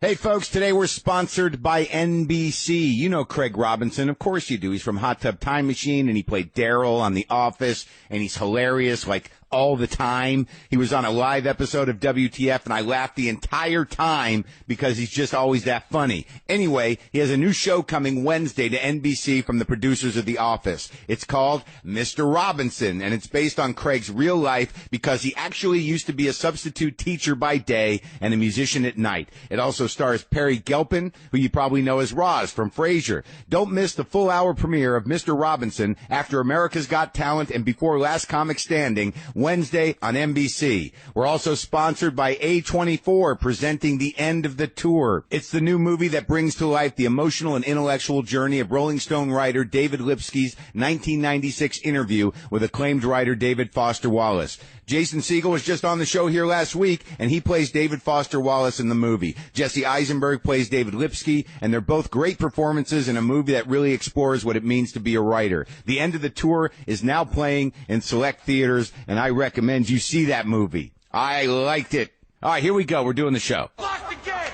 Hey, folks, today we're sponsored by NBC. You know Craig Robinson. Of course you do. He's from Hot Tub Time Machine, and he played Daryl on The Office, and he's hilarious, like, all the time. He was on a live episode of WTF, and I laughed the entire time because he's just always that funny. Anyway, he has a new show coming Wednesday to NBC from the producers of The Office. It's called Mr. Robinson, and it's based on Craig's real life because he actually used to be a substitute teacher by day and a musician at night. It also stars Perry Gelpin, who you probably know as Roz from Frasier. Don't miss the full-hour premiere of Mr. Robinson after America's Got Talent and before Last Comic Standing, Wednesday on NBC. We're also sponsored by A24, presenting The End of the Tour. It's the new movie that brings to life the emotional and intellectual journey of Rolling Stone writer David Lipsky's 1996 interview with acclaimed writer David Foster Wallace. Jason Segel was just on the show here last week, and he plays David Foster Wallace in the movie. Jesse Eisenberg plays David Lipsky, and they're both great performances in a movie that really explores what it means to be a writer. The End of the Tour is now playing in select theaters, and I recommend you see that movie. I liked it. All right, here we go. We're doing the show. Lock the gate!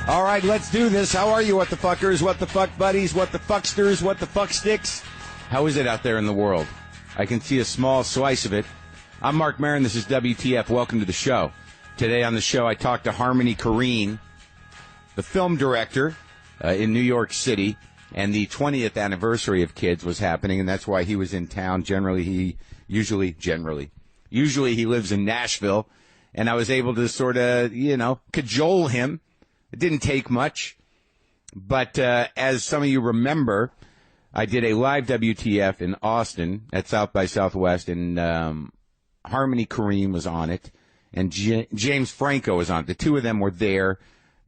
All right, let's do this. How are you, what the fuckers, what the fuck buddies, what the fucksters, what the fuck sticks? How is it out there in the world? I can see a small slice of it. I'm Marc Maron. This is WTF. Welcome to the show. Today on the show, I talked to Werner Korine, the film director in New York City, and the 20th anniversary of Kids was happening, and that's why he was in town. Usually he lives in Nashville, and I was able to sort of, cajole him. It didn't take much, but as some of you remember, I did a live WTF in Austin at South by Southwest, and Werner Korine was on it, and James Franco was on it. The two of them were there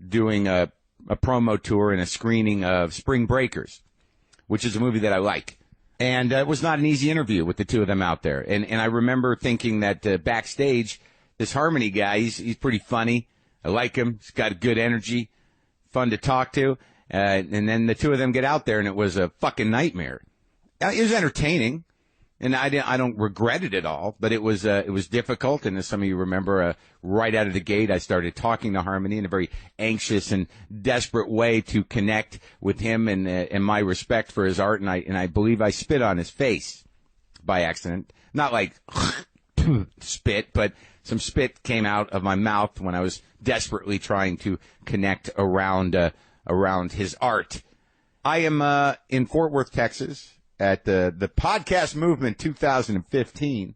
doing a promo tour and a screening of Spring Breakers, which is a movie that I like. And it was not an easy interview with the two of them out there. And I remember thinking that backstage, this Harmony guy, he's pretty funny. I like him. He's got good energy, fun to talk to. And then the two of them get out there, and it was a fucking nightmare. It was entertaining, and I don't regret it at all. But it was difficult. And as some of you remember, right out of the gate, I started talking to Harmony in a very anxious and desperate way to connect with him and my respect for his art. And I believe I spit on his face by accident, not like spit, but some spit came out of my mouth when I was desperately trying to connect around his art. I am in Fort Worth, Texas, at the Podcast Movement 2015.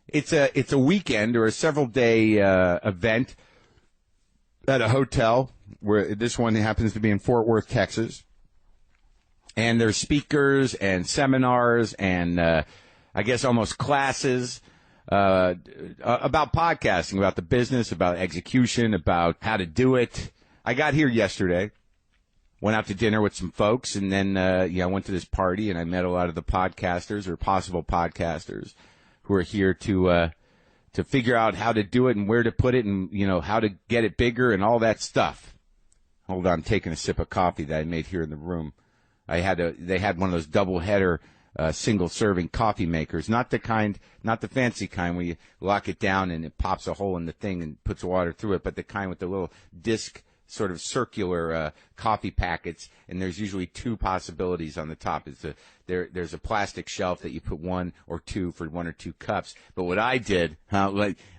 It's a weekend or a several day event at a hotel where this one happens to be in Fort Worth, Texas. And there's speakers and seminars and I guess almost classes about podcasting, about the business, about execution, about how to do it. I got here yesterday, went out to dinner with some folks, and then I went to this party, and I met a lot of the podcasters or possible podcasters who are here to figure out how to do it and where to put it and, how to get it bigger and all that stuff. Hold on, I'm taking a sip of coffee that I made here in the room. They had one of those double-header single-serving coffee makers, not the fancy kind where you lock it down and it pops a hole in the thing and puts water through it, but the kind with the little disc, sort of circular coffee packets, and there's usually two possibilities on the top. There's a plastic shelf that you put one or two for one or two cups. But what I did,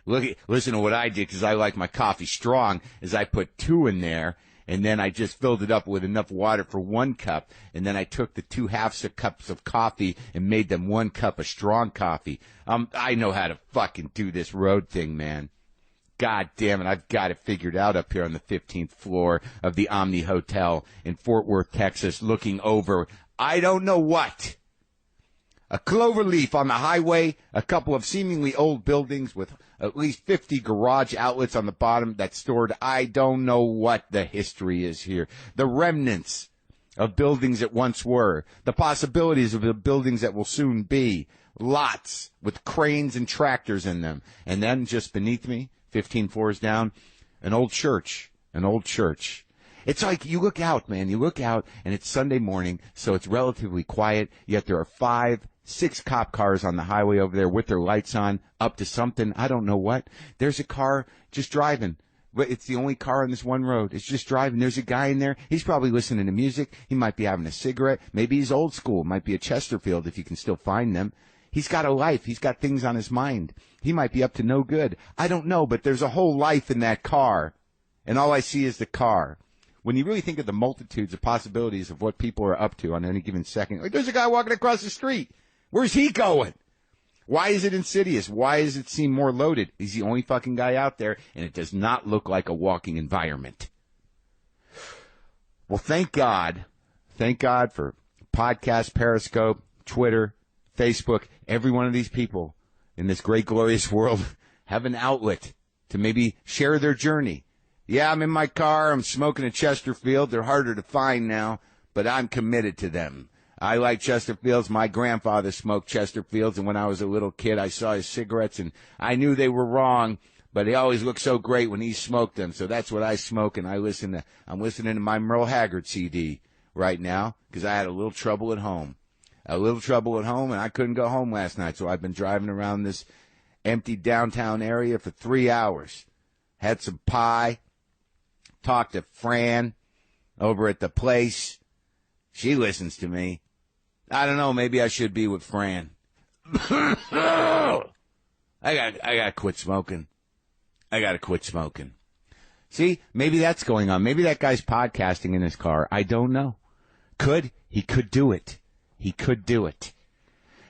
listen to what I did, because I like my coffee strong, is I put two in there. And then I just filled it up with enough water for 1 cup. And then I took the 2/2 cups of coffee and made them 1 cup of strong coffee. I know how to fucking do this road thing, man. God damn it, I've got it figured out up here on the 15th floor of the Omni Hotel in Fort Worth, Texas, looking over, I don't know what. A clover leaf on the highway, a couple of seemingly old buildings with at least 50 garage outlets on the bottom that stored, I don't know what the history is here. The remnants of buildings that once were, the possibilities of the buildings that will soon be, lots with cranes and tractors in them. And then just beneath me, 15 floors down, an old church. It's like you look out, man. You look out, and it's Sunday morning, so it's relatively quiet, yet there are 5 6 cop cars on the highway over there with their lights on, up to something. I don't know what. There's a car just driving. But it's the only car on this one road. It's just driving. There's a guy in there. He's probably listening to music. He might be having a cigarette. Maybe he's old school. Might be a Chesterfield if you can still find them. He's got a life. He's got things on his mind. He might be up to no good. I don't know, but there's a whole life in that car. And all I see is the car. When you really think of the multitudes of possibilities of what people are up to on any given second, like there's a guy walking across the street. Where's he going? Why is it insidious? Why does it seem more loaded? He's the only fucking guy out there, and it does not look like a walking environment. Well, thank God. Thank God for podcast, Periscope, Twitter, Facebook. Every one of these people in this great, glorious world have an outlet to maybe share their journey. Yeah, I'm in my car. I'm smoking a Chesterfield. They're harder to find now, but I'm committed to them. I like Chesterfields. My grandfather smoked Chesterfields, and when I was a little kid, I saw his cigarettes, and I knew they were wrong, but he always looked so great when he smoked them. So that's what I smoke, and I'm listening to my Merle Haggard CD right now because I had a little trouble at home. And I couldn't go home last night, so I've been driving around this empty downtown area for 3 hours. Had some pie, talked to Fran over at the place. She listens to me. I don't know, maybe I should be with Fran. I gotta quit smoking. I gotta quit smoking. See, maybe that's going on. Maybe that guy's podcasting in his car. I don't know. He could do it. He could do it.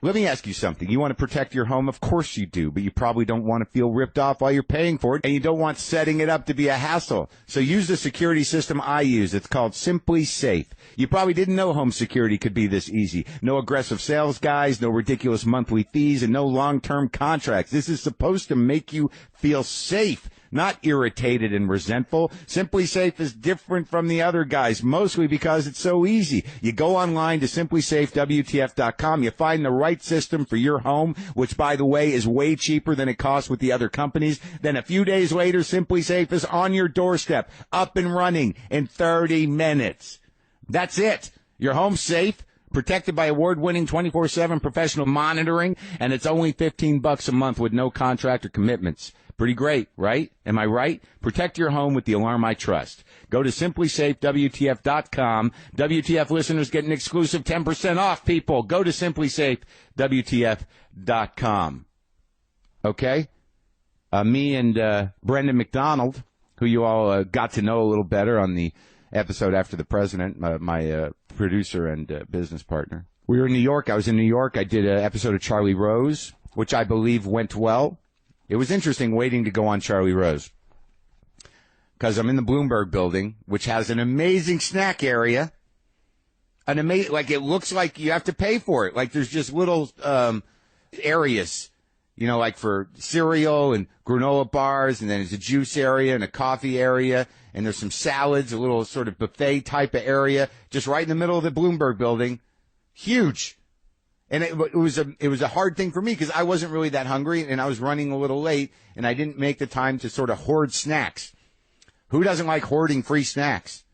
Let me ask you something. You want to protect your home? Of course you do, but you probably don't want to feel ripped off while you're paying for it, and you don't want setting it up to be a hassle. So use the security system I use. It's called Simply Safe. You probably didn't know home security could be this easy. No aggressive sales guys, no ridiculous monthly fees, and no long-term contracts. This is supposed to make you feel safe, not irritated and resentful. Simply Safe is different from the other guys, mostly because it's so easy. You go online to simplysafewtf.com. You find the right system for your home, which, by the way, is way cheaper than it costs with the other companies. Then a few days later, Simply Safe is on your doorstep, up and running in 30 minutes. That's it. Your home's safe, protected by award-winning 24/7 professional monitoring, and it's only $15 a month with no contract or commitments. Pretty great, right? Am I right? Protect your home with the alarm I trust. Go to simplysafewtf.com. WTF listeners get an exclusive 10% off, people. Go to simplysafewtf.com. Okay? Me and Brendan McDonald, who you all got to know a little better on the episode after the president, my producer and business partner. We were in New York. I was in New York. I did an episode of Charlie Rose, which I believe went well. It was interesting waiting to go on Charlie Rose because I'm in the Bloomberg building, which has an amazing snack area. Like it looks like you have to pay for it. Like there's just little areas, like for cereal and granola bars, and then there's a juice area and a coffee area, and there's some salads, a little sort of buffet type of area, just right in the middle of the Bloomberg building. Huge. And it was a hard thing for me because I wasn't really that hungry and I was running a little late and I didn't make the time to sort of hoard snacks. Who doesn't like hoarding free snacks?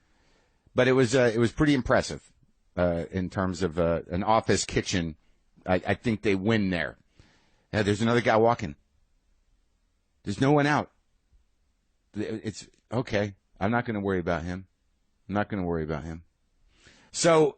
But it was pretty impressive in terms of an office kitchen. I think they win there. There's another guy walking. There's no one out. It's okay. I'm not going to worry about him. So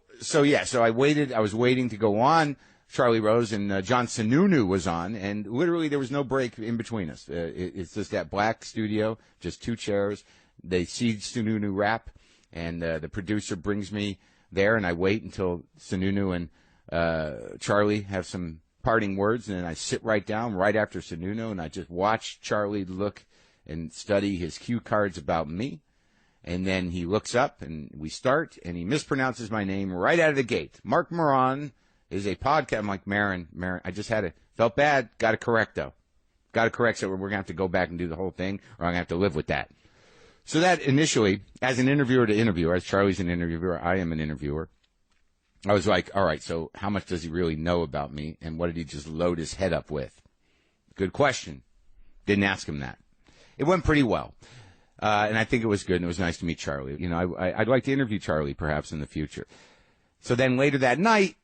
I waited. I was waiting to go on Charlie Rose, and John Sununu was on, and literally there was no break in between us. It's just that black studio, just 2 chairs. They see Sununu rap, and the producer brings me there, and I wait until Sununu and Charlie have some parting words, and then I sit right down right after Sununu, and I just watch Charlie look and study his cue cards about me. And then he looks up, and we start, and he mispronounces my name right out of the gate. Marc Maron is a podcast. I'm like, Maron. I just felt bad. Got to correct, though. So we're going to have to go back and do the whole thing, or I'm going to have to live with that. So that initially, as an interviewer to interviewer, as Charlie's an interviewer, I am an interviewer, I was like, all right, so how much does he really know about me, and what did he just load his head up with? Good question. Didn't ask him that. It went pretty well. And I think it was good, and it was nice to meet Charlie. I'd like to interview Charlie perhaps in the future. So then later that night,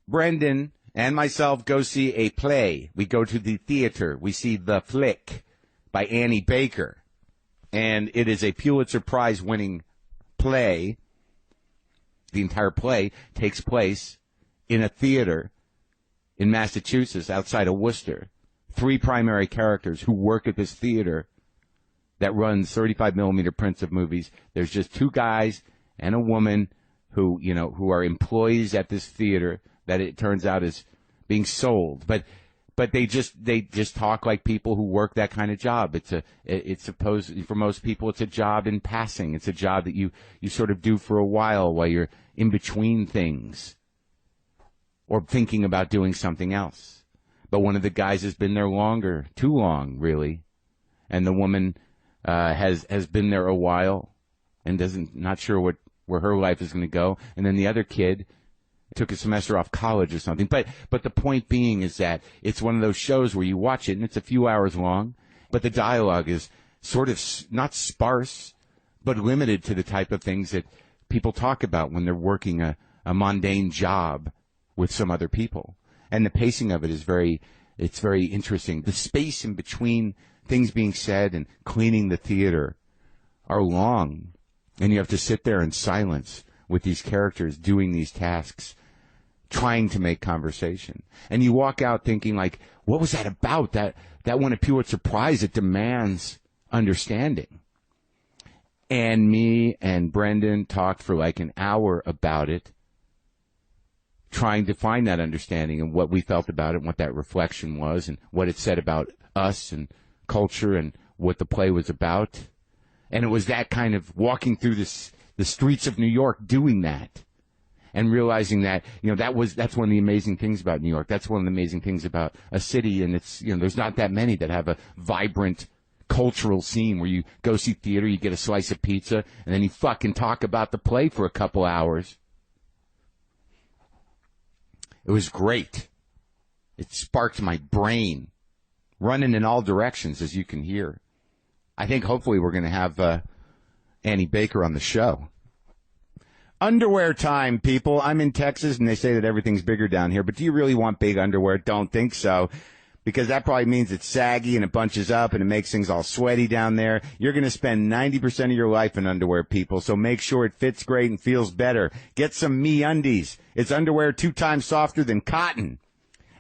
Brendan and myself go see a play. We go to the theater. We see The Flick by Annie Baker. And it is a Pulitzer Prize-winning play. The entire play takes place in a theater in Massachusetts outside of Worcester. 3 primary characters who work at this theater that runs 35mm prints of movies. There's just 2 guys and a woman who are employees at this theater that it turns out is being sold. But they just talk like people who work that kind of job. It's supposed, for most people, it's a job in passing. It's a job that you sort of do for a while you're in between things or thinking about doing something else. But one of the guys has been there longer, too long, really. And the woman has been there a while and not sure where her life is going to go. And then the other kid took a semester off college or something. But the point being is that it's one of those shows where you watch it and it's a few hours long, but the dialogue is sort of not sparse, but limited to the type of things that people talk about when they're working a mundane job with some other people. And the pacing of it is very interesting. The space in between things being said and cleaning the theater are long, and you have to sit there in silence with these characters doing these tasks, trying to make conversation. And you walk out thinking, like, what was that about? That won a Pulitzer Prize. It demands understanding. And me and Brendan talked for like an hour about it, trying to find that understanding and what we felt about it and what that reflection was and what it said about us and culture and what the play was about. And it was that kind of walking through the streets of New York doing that and realizing that, that's one of the amazing things about New York. That's one of the amazing things about a city. And it's, there's not that many that have a vibrant cultural scene where you go see theater, you get a slice of pizza, and then you fucking talk about the play for a couple hours. It was great. It sparked my brain running in all directions, as you can hear. I think hopefully we're going to have Annie Baker on the show. Underwear time, people. I'm in Texas, and they say that everything's bigger down here. But do you really want big underwear? Don't think so. Because that probably means it's saggy and it bunches up and it makes things all sweaty down there. You're going to spend 90% of your life in underwear, people. So make sure it fits great and feels better. Get some MeUndies. It's underwear 2 times softer than cotton.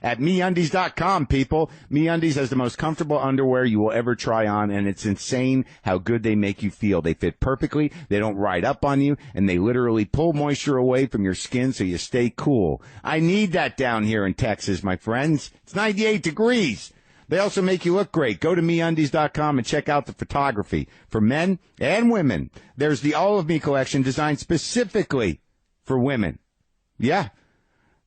At MeUndies.com, people. MeUndies has the most comfortable underwear you will ever try on, and it's insane how good they make you feel. They fit perfectly, they don't ride up on you, and they literally pull moisture away from your skin so you stay cool. I need that down here in Texas, my friends. It's 98 degrees. They also make you look great. Go to MeUndies.com and check out the photography for men and women. There's the All of Me collection designed specifically for women. Yeah.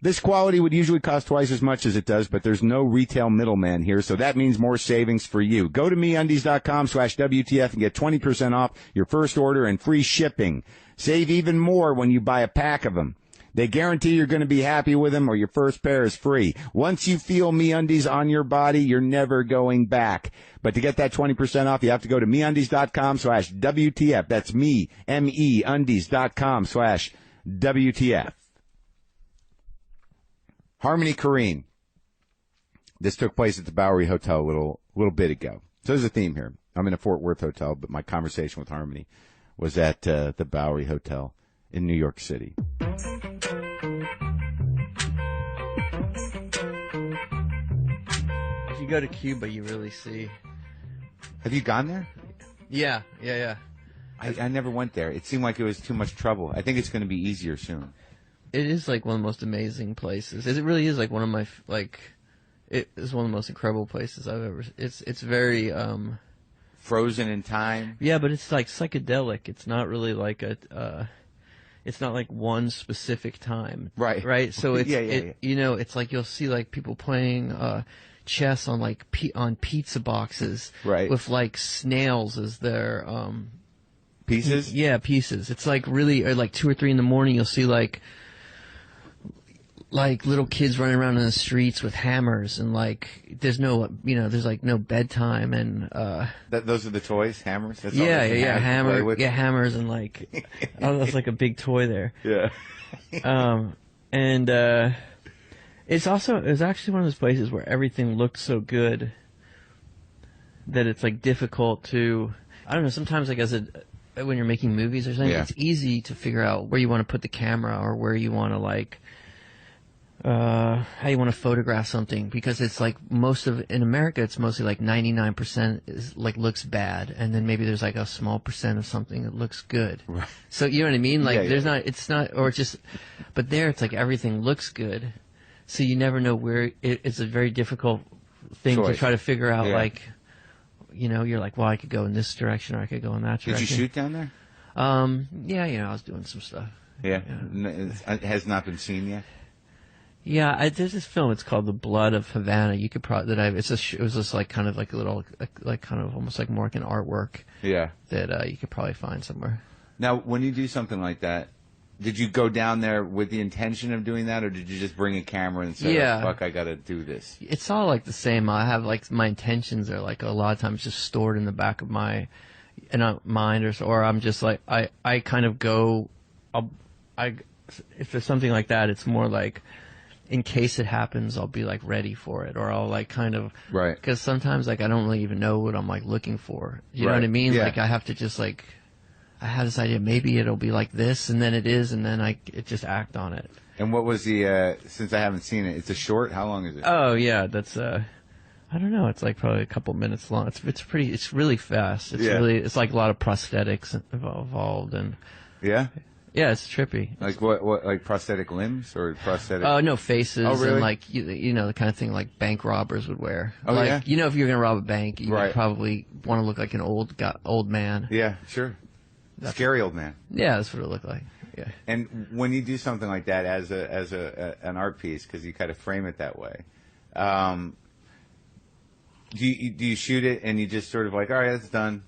This quality would usually cost twice as much as it does, but there's no retail middleman here, so that means more savings for you. Go to MeUndies.com/WTF and get 20% off your first order and free shipping. Save even more when you buy a pack of them. They guarantee you're going to be happy with them or your first pair is free. Once you feel MeUndies on your body, you're never going back. But to get that 20% off, you have to go to MeUndies.com/WTF. That's MeUndies.com/WTF. Harmony Korine. This took place at the Bowery Hotel a little bit ago. So there's a theme here. I'm in a Fort Worth hotel, but my conversation with Harmony was at the Bowery Hotel in New York City. If you go to Cuba, you really see. Have you gone there? Yeah. I never went there. It seemed like it was too much trouble. I think it's going to be easier soon. It is like one of the most amazing places. It really is like one of my it is one of the most incredible places I've ever. It's very frozen in time. Yeah, but it's like psychedelic. It's not really like it's not like one specific time. Right. So it's it's like you'll see like people playing chess on like on pizza boxes. Right. With like snails as their pieces. Yeah, pieces. It's like really like 2 or 3 in the morning. You'll see like little kids running around in the streets with hammers and like there's no there's like no bedtime and those are the toys, hammers. That's hammers and like that's like a big toy there. Yeah. It's actually one of those places where everything looked so good that it's like difficult to, I don't know, sometimes like when you're making movies or something, it's easy to figure out where you want to put the camera or where you want to like, how you want to photograph something, because it's like in America, it's mostly like 99% is like looks bad, and then maybe there's like a small percent of something that looks good. Right. So you know what I mean? Like but there it's like everything looks good. So you never know where it's a very difficult thing to try to figure out like, you know, you're like, well, I could go in this direction or I could go in that direction. Did you shoot down there? Yeah, you know, I was doing some stuff. Yeah. It has not been seen yet? Yeah, there's this film. It's called The Blood of Havana. You could probably it was just like kind of like a little like kind of almost like more like an artwork. Yeah. That you could probably find somewhere. Now, when you do something like that, did you go down there with the intention of doing that, or did you just bring a camera and say, oh, fuck, I got to do this? It's all like the same. I have like my intentions are like a lot of times just stored in the back of my mind, or I'm just like I kind of go. If there's something like that, it's more like, in case it happens, I'll be like ready for it, or I'll like kind of because sometimes like I don't really even know what I'm like looking for. You know what I mean? Yeah. Like I have to just like I have this idea maybe it'll be like this, and then it is, and then I just act on it. And what was the since I haven't seen it, it's a short. How long is it? Oh yeah, that's I don't know. It's like probably a couple minutes long. It's really fast. It's like a lot of prosthetics involved and yeah, it's trippy. Like what like prosthetic limbs or prosthetic? Oh, no, faces. Oh, really? And like, you know, the kind of thing like bank robbers would wear. Oh, like, yeah? You know, if you're going to rob a bank, you would probably want to look like an old man. Yeah, sure. Scary old man. Yeah, that's what it looked like. Yeah. And when you do something like that as an art piece, because you kind of frame it that way, do you shoot it and you just sort of like, all right, that's done.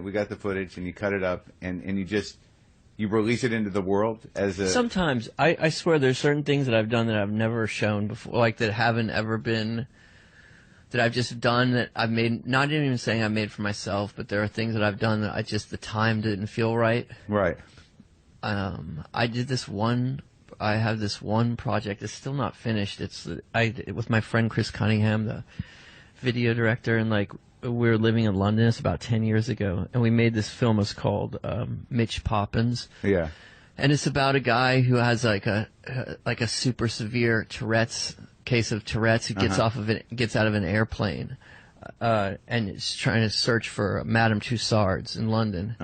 We got the footage, and you cut it up, and you release it into the world as a... Sometimes. I swear there's certain things that I've done that I've never shown before, like that haven't ever been... that I've just done that I've made... Not even saying I made for myself, but there are things that I've done that the time didn't feel right. Right. I did this one... I have this one project. It's still not finished. It's with my friend Chris Cunningham, the video director, and like... We were living in London. It's about 10 years ago, and we made this film. It's called Mitch Poppins. Yeah, and it's about a guy who has like a super severe case of Tourette's, who gets out of an airplane, and is trying to search for Madame Tussauds in London.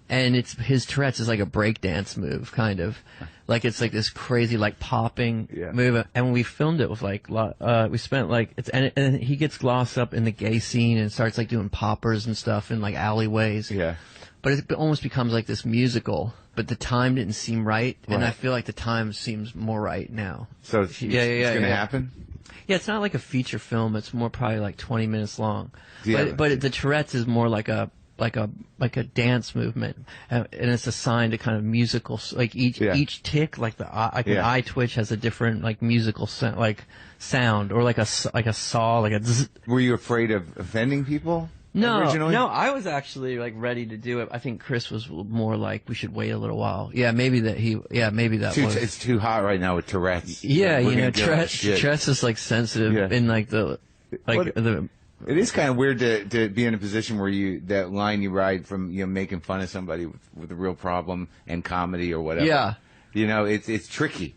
And his Tourette's is like a breakdance move, kind of. Like it's like this crazy like popping move. And when we filmed it with like we spent like and he gets glossed up in the gay scene and starts like doing poppers and stuff in like alleyways. Yeah. But it almost becomes like this musical. But the time didn't seem right, and I feel like the time seems more right now. So it's going to happen? Yeah, it's not like a feature film. It's more probably like 20 minutes long. Yeah. But the Tourette's is more like a dance movement, and it's assigned a kind of musical, like each tick, like an eye twitch has a different like musical sound, or like a saw, like a zzz. Were you afraid of offending people? No, originally? No, I was actually like ready to do it. I think Chris was more like we should wait a little while. Yeah, maybe that was. It's too hot right now with Tourette's. Yeah, you know, Tourette's is like sensitive in like the the. It is kind of weird to be in a position where that line you ride from, making fun of somebody with a real problem and comedy or whatever. Yeah. It's tricky.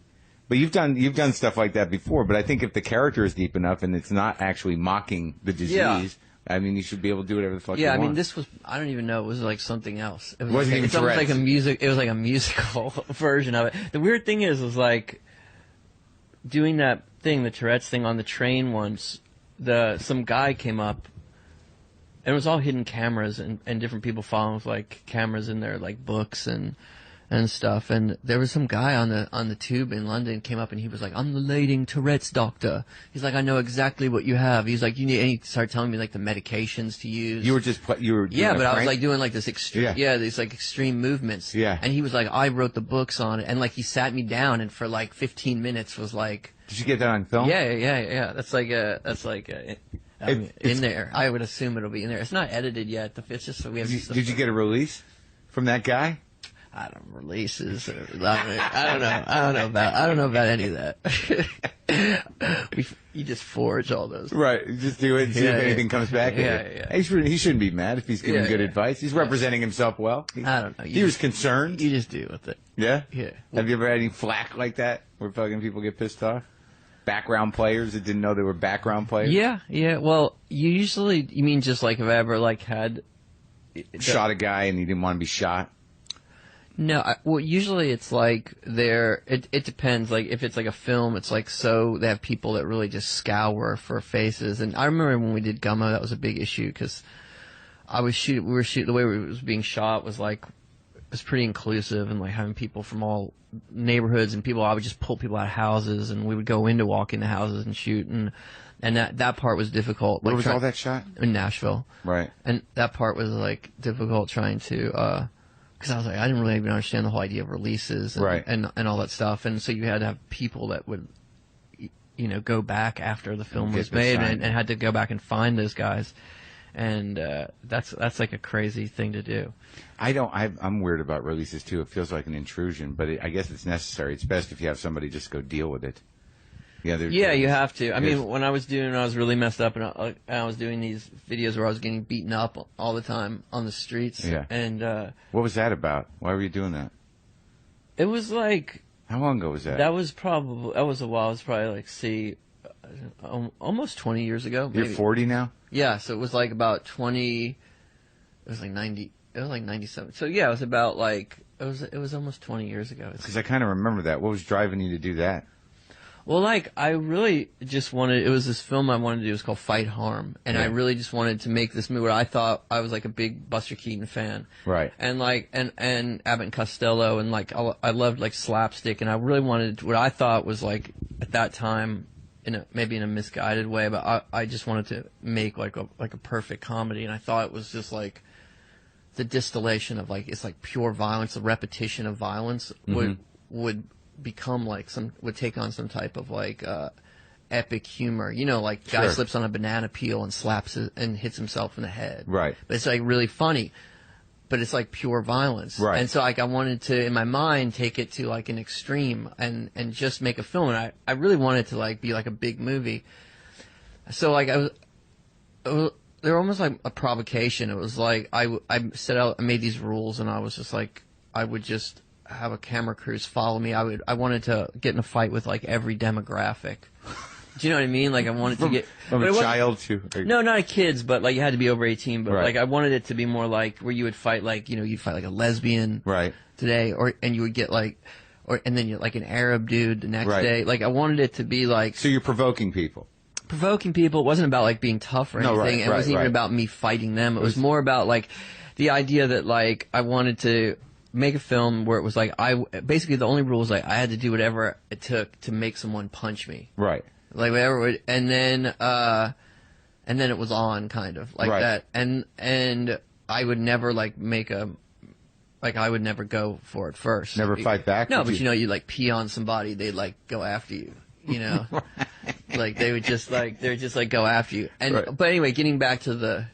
But you've done stuff like that before, but I think if the character is deep enough and it's not actually mocking the disease, I mean, you should be able to do whatever the fuck you want. Yeah, I mean, this was, I don't even know, it was like something else. It was wasn't even almost like it was like a musical version of it. The weird thing is like doing that thing, the Tourette's thing on the train once. Some guy came up, and it was all hidden cameras and different people following with like cameras in their like books and stuff. And there was some guy on the tube in London came up, and he was like, "I'm the leading Tourette's doctor." He's like, "I know exactly what you have." He's like, "You need," and he started telling me like the medications to use. You were but I was like doing like this these like extreme movements. Yeah. And he was like, "I wrote the books on it," and like he sat me down and for like 15 minutes was like. Did you get that on film? Yeah. That's like in there. I would assume it'll be in there. It's not edited yet. It's just we have. Did you get a release from that guy? I don't know, releases. I don't know about any of that. You just forge all those. Right. You just do it and see if anything comes back. Yeah. He shouldn't be mad if he's giving good advice. He's representing himself well. I don't know. He was concerned. You just deal with it. Yeah? Yeah. Have you ever had any flack like that where fucking people get pissed off? Background players that didn't know they were background players? Yeah. Well, you mean just like if I ever like had... Shot a guy and he didn't want to be shot? No, well, usually it's like it depends. Like, if it's like a film, it's like, so they have people that really just scour for faces. And I remember when we did Gummo, that was a big issue because we were shooting, the way it was being shot was like, it was pretty inclusive and like having people from all neighborhoods and people, I would just pull people out of houses and we would go in to walk into houses and shoot. And that part was difficult. Where was all that shot? In Nashville. Right. And that part was like difficult trying to, because I was like, I didn't really even understand the whole idea of releases and all that stuff. And so you had to have people that would, go back after the film was made and had to go back and find those guys. And that's like a crazy thing to do. I'm weird about releases too. It feels like an intrusion, but I guess it's necessary. It's best if you have somebody just go deal with it. Yeah, you have to. I mean, when I was really messed up, and I was doing these videos where I was getting beaten up all the time on the streets. Yeah. And what was that about? Why were you doing that? It was like... How long ago was that? That was a while. It was probably like, almost 20 years ago. Maybe. You're 40 now? Yeah, so it was like about 20... It was like 90... It was like 97. So yeah, it was about like... It was almost 20 years ago. Because I kind of remember that. What was driving you to do that? Well, like, I really just wanted, it was this film I wanted to do, it was called Fight Harm, and I really just wanted to make this movie where I thought I was like a big Buster Keaton fan. Right. And like, and Abbott and Costello, and like, I loved like slapstick, and I really wanted, what I thought was like, at that time, maybe in a misguided way, but I just wanted to make like a perfect comedy, and I thought it was just like, the distillation of like, it's like pure violence, the repetition of violence would become like would take on some type of like epic humor, like guy slips on a banana peel and slaps it and hits himself in the head, right? But it's like really funny, but it's like pure violence, right? And so like I wanted to, in my mind, take it to like an extreme and just make a film, and I really wanted to like be like a big movie. So like they were almost like a provocation. It was like I made these rules, and I was just like, I would just have a camera crews follow me. I wanted to get in a fight with like every demographic. Do you know what I mean? Like I wanted to get from a child to no, not kids, but like you had to be over 18. But like I wanted it to be more like where you would fight like you'd fight like a lesbian today, and you would get like and then you're like an Arab dude the next day. Like I wanted it to be like, so you're provoking people. It wasn't about like being tough or anything. It wasn't even about me fighting them. It was more about like the idea that like I wanted to make a film where it was like basically the only rule was like I had to do whatever it took to make someone punch me. Right. Like whatever, and then it was on kind of like that. And I would never like I would never go for it first. Never fight back? No, but you like pee on somebody, they'd like go after you. Like they would just like go after you. And but anyway, getting back to the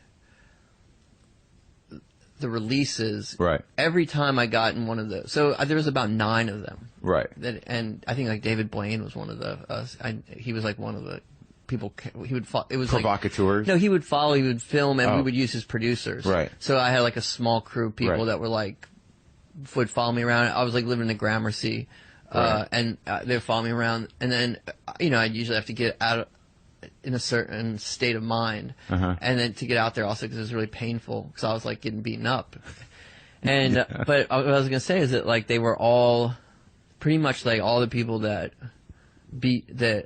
releases, every time I got in one of those, so there was about 9 of them, and I think like David Blaine was one of he was like one of the people. He would it was provocateurs. He would follow, he would film, and we would use his producers. So I had like a small crew of people that were like would follow me around. I was like living in the Gramercy, and they would follow me around, and then I'd usually have to get out in a certain state of mind, and then to get out there also because it was really painful because I was like getting beaten up. And but what I was gonna say is that like they were all pretty much like all the people that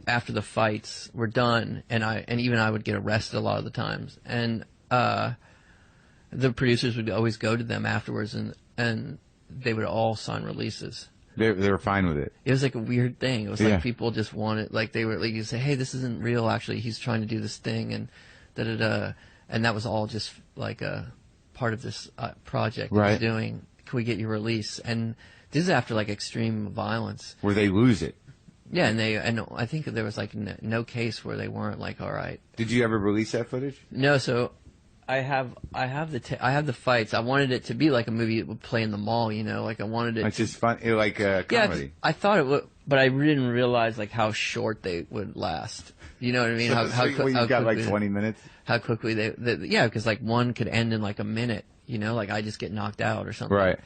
after the fights were done, and even I would get arrested a lot of the times, and the producers would always go to them afterwards, and they would all sign releases. They were fine with it. It was like a weird thing. It was like people just wanted, like they were like, you say, hey, this isn't real. Actually, he's trying to do this thing, and and that was all just like a part of this project he's doing. Can we get your release? And this is after like extreme violence, where they lose it. Yeah, and I think there was like no case where they weren't like, all right. Did you ever release that footage? No, so I have the fights. I wanted it to be like a movie that would play in the mall, you know, like I wanted it. It's just fun, like a comedy. Yeah, I thought it would, but I didn't realize like how short they would last. You know what I mean? You got like 20 minutes. How quickly yeah, because like one could end in like a minute. You know, like I just get knocked out or something. Right.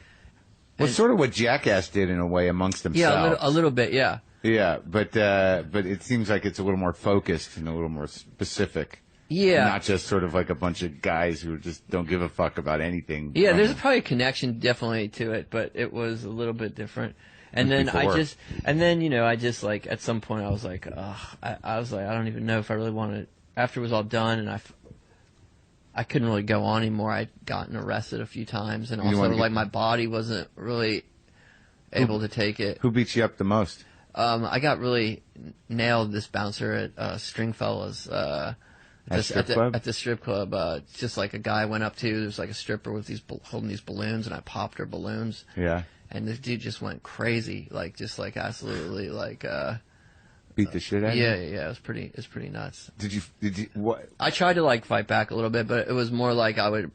Well, sort of what Jackass did in a way amongst themselves. Yeah, a little bit, yeah. Yeah, but it seems like it's a little more focused and a little more specific. Yeah. Not just sort of like a bunch of guys who just don't give a fuck about anything. Yeah, there's probably a connection definitely to it, but it was a little bit different. And then you know, I just like, at some point I was like, I was like, I don't even know if I really wanted, after it was all done and I couldn't really go on anymore. I'd gotten arrested a few times and also like my body wasn't really able to take it. Who beat you up the most? I got really nailed, this bouncer at Stringfellas, at the strip club. Just like a guy went up to, there's like a stripper with holding these balloons, and I popped her balloons. Yeah. And this dude just went crazy, like just like absolutely like beat the shit out of you? Yeah, it was pretty nuts. Did you what? I tried to like fight back a little bit, but it was more like I went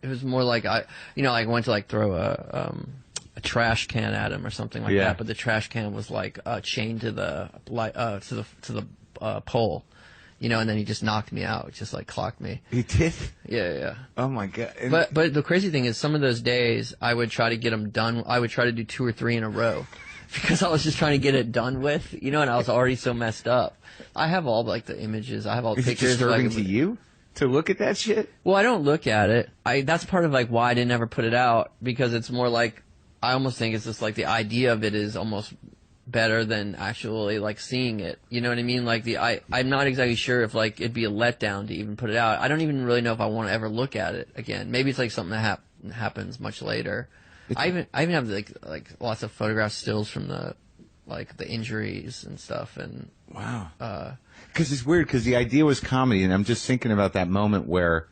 to like throw a trash can at him or something like that, but the trash can was like chained to the pole, you know, and then he just knocked me out, just like clocked me. He did? Yeah. Oh my God. But the crazy thing is, some of those days I would try to get them done. I would try to do 2 or 3 in a row because I was just trying to get it done with, you know, and I was already so messed up. I have all like the images. I have all the pictures. Is it disturbing to you to look at that shit? Well, I don't look at it. That's part of like why I didn't ever put it out, because it's more like, I almost think it's just like the idea of it is almost better than actually like seeing it. You know what I mean? Like I'm not exactly sure if like it'd be a letdown to even put it out. I don't even really know if I want to ever look at it again. Maybe it's like something that happens much later. I even have like lots of photograph stills from the injuries and stuff. And wow. Because it's weird, because the idea was comedy, and I'm just thinking about that moment where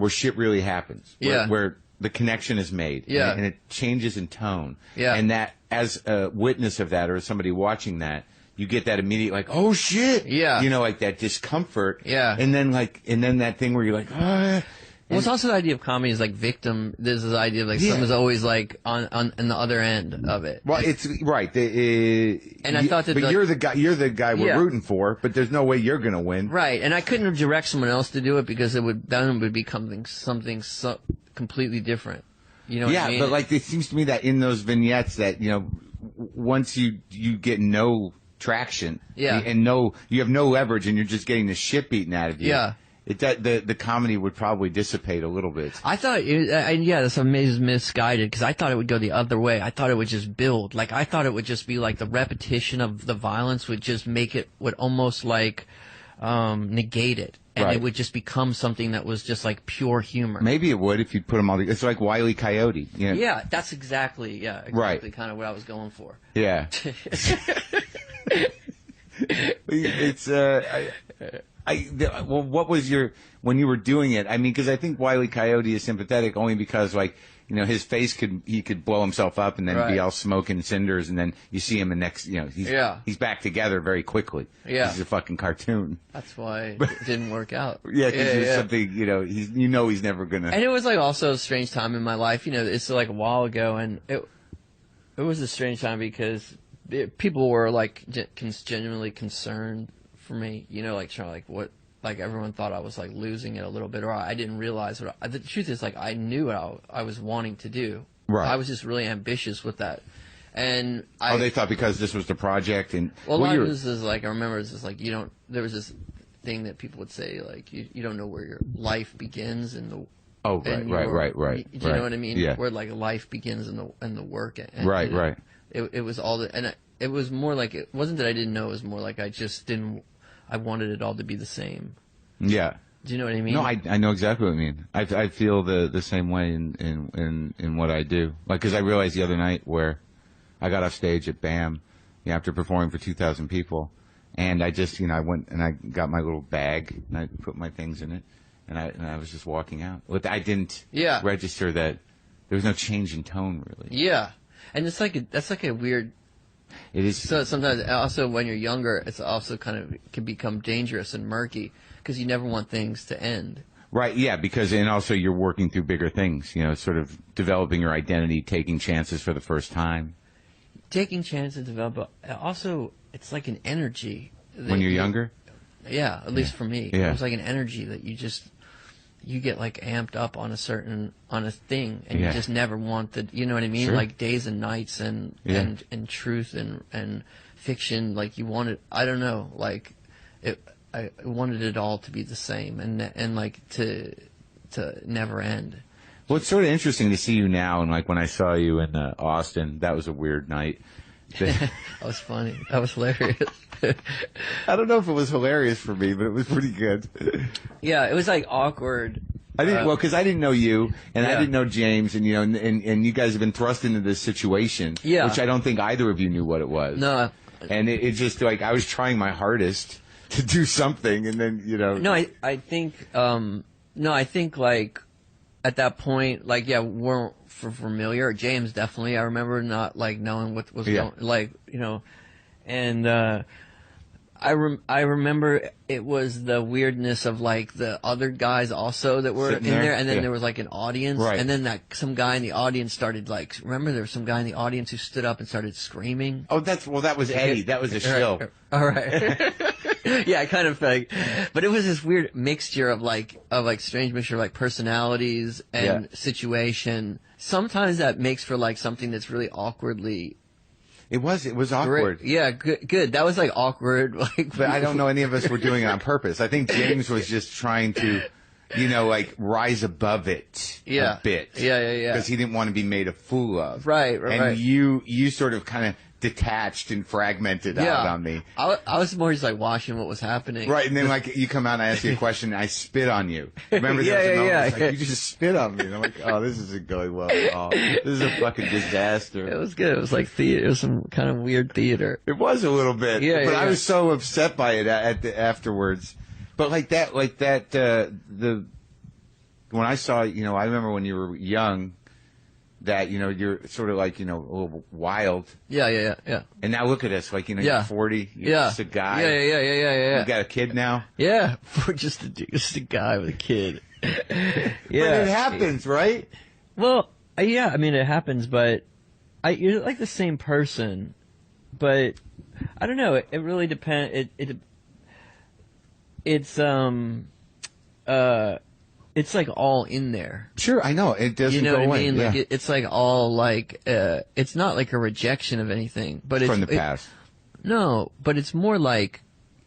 shit really happens. Where the connection is made, and it changes in tone, and that as a witness of that, or as somebody watching that, you get that immediate like, oh shit, you know, like that discomfort, and then that thing where you're like, ah. Well, it's also the idea of comedy is like victim. There's this idea of like someone's always like on the other end of it. Well, it's right. And I thought that, but you're the guy we're rooting for. But there's no way you're gonna win. Right, and I couldn't direct someone else to do it because it would become something so completely different. You know what I mean? But like it seems to me that in those vignettes that, you know, once you get no traction, and you have no leverage, and you're just getting the shit beaten out of you. Yeah. The comedy would probably dissipate a little bit. I thought, that's amazing, misguided, because I thought it would go the other way. I thought it would just build. Like, I thought it would just be like the repetition of the violence would just would almost like negate it. And it would just become something that was just like pure humor. Maybe it would if you'd put them all together. It's like Wile E. Coyote. You know? Yeah, that's exactly kind of what I was going for. Yeah. It's, well, what was when you were doing it? I mean, because I think Wile E. Coyote is sympathetic only because, like, you know, his face he could blow himself up and then be all smoke and cinders, and then you see him the next, you know, he's back together very quickly. Yeah, he's a fucking cartoon. That's why it didn't work out. Because there's something, you know, he's never gonna. And it was like also a strange time in my life. You know, it's like a while ago, and it was a strange time because people were like genuinely concerned for me, you know, like trying like everyone thought I was like losing it a little bit, or I didn't realize the truth is, like, I knew what I was wanting to do. Right. I was just really ambitious with that. And they thought because this was the project, and a lot of this is like, I remember it's just like, there was this thing that people would say, like, you don't know where your life begins in the right. Do you know what I mean? Yeah. Where like life begins in the work. And, right. It was all and it was more like, it wasn't that I didn't know, it was more like I wanted it all to be the same. Yeah. Do you know what I mean? No, I know exactly what I mean. I feel the same way in what I do. Like, because I realized the other night where I got off stage at BAM, after performing for 2,000 people, and I just, I went and I got my little bag and I put my things in it, and I was just walking out. I didn't register that there was no change in tone, really. Yeah, and it's like that's like a weird. It is. So sometimes also when you're younger, it's also kind of can become dangerous and murky because you never want things to end. Right, yeah, because, and also you're working through bigger things, you know, sort of developing your identity, taking chances for the first time. Taking chances to develop, but also it's like an energy. When you're younger? Yeah, at least for me. Yeah. It was like an energy that you get like amped up on a thing, and you just never want you know what I mean? Sure. Like days and nights and truth and fiction, like you wanted, I don't know, like I wanted it all to be the same and like to never end. Well, it's sort of interesting to see you now, and like when I saw you in Austin, that was a weird night. That was funny. That was hilarious. I don't know if it was hilarious for me, but it was pretty good. Yeah, it was like awkward. I didn't because I didn't know you, and I didn't know James, and you know, and you guys have been thrust into this situation, which I don't think either of you knew what it was. No, and it just like I was trying my hardest to do something, and then you know. No, I think like at that point, like we're familiar. James definitely. I remember not like knowing what was going, like you know, and I remember it was the weirdness of like the other guys also that were in there, and then there was like an audience, and then some guy in the audience started like, remember there was some guy in the audience who stood up and started screaming. Oh, that was Eddie. That was a shill. All right. Yeah, I kind of like, but it was this weird mixture of strange mixture of like personalities and situation. Sometimes that makes for like something that's really awkwardly. It was awkward. Great. Yeah, good. That was like awkward. Like, but I don't know any of us were doing it on purpose. I think James was just trying to, you know, like rise above it a bit. Yeah. Because he didn't want to be made a fool of. Right. And you sort of kind of detached and fragmented out on me. I was more just like watching what was happening. Right, and then like you come out and I ask you a question and I spit on you. Remember that? Like, you just spit on me. And I'm like, oh, this isn't going well at all. This is a fucking disaster. It was good. It was like theater. It was some kind of weird theater. It was a little bit. But I was so upset by it afterwards. But like that, when I saw, you know, I remember when you were young, that, you know, you're sort of like, you know, a little wild. Yeah. And now look at us, like, you know, you're 40, you're just a guy. Yeah. You got a kid now? Yeah, just a guy with a kid. But it happens, right? Well, yeah, I mean, it happens, but you're like the same person, but I don't know, it really depends, it's like all in there. Sure, I know. It doesn't go away. You know what I mean? Yeah. Like it's like all like it's not like a rejection of anything, but it's from the past. No, but it's more like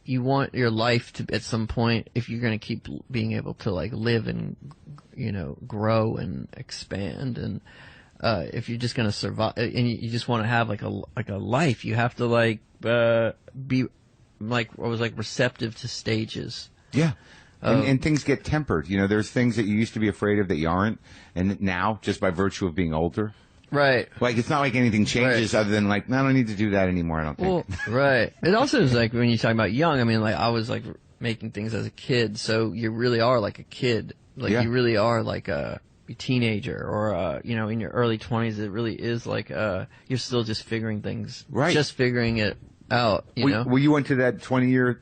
you want your life to at some point, if you're going to keep being able to like live and, you know, grow and expand, and if you're just going to survive and you just want to have like a life, you have to like be like I was like receptive to stages. Yeah. And things get tempered. You know, there's things that you used to be afraid of that you aren't, and now, just by virtue of being older. Right. Like, it's not like anything changes other than, like, no, I don't need to do that anymore, I don't think. Well, right. It also is like, when you talk about young, I mean, like, I was, like, making things as a kid, so you really are like a kid. Like, you really are like a teenager, or, you know, in your early 20s, it really is like, you're still just figuring things. Right. Just figuring it out, you know? Well, you went to that 20-year...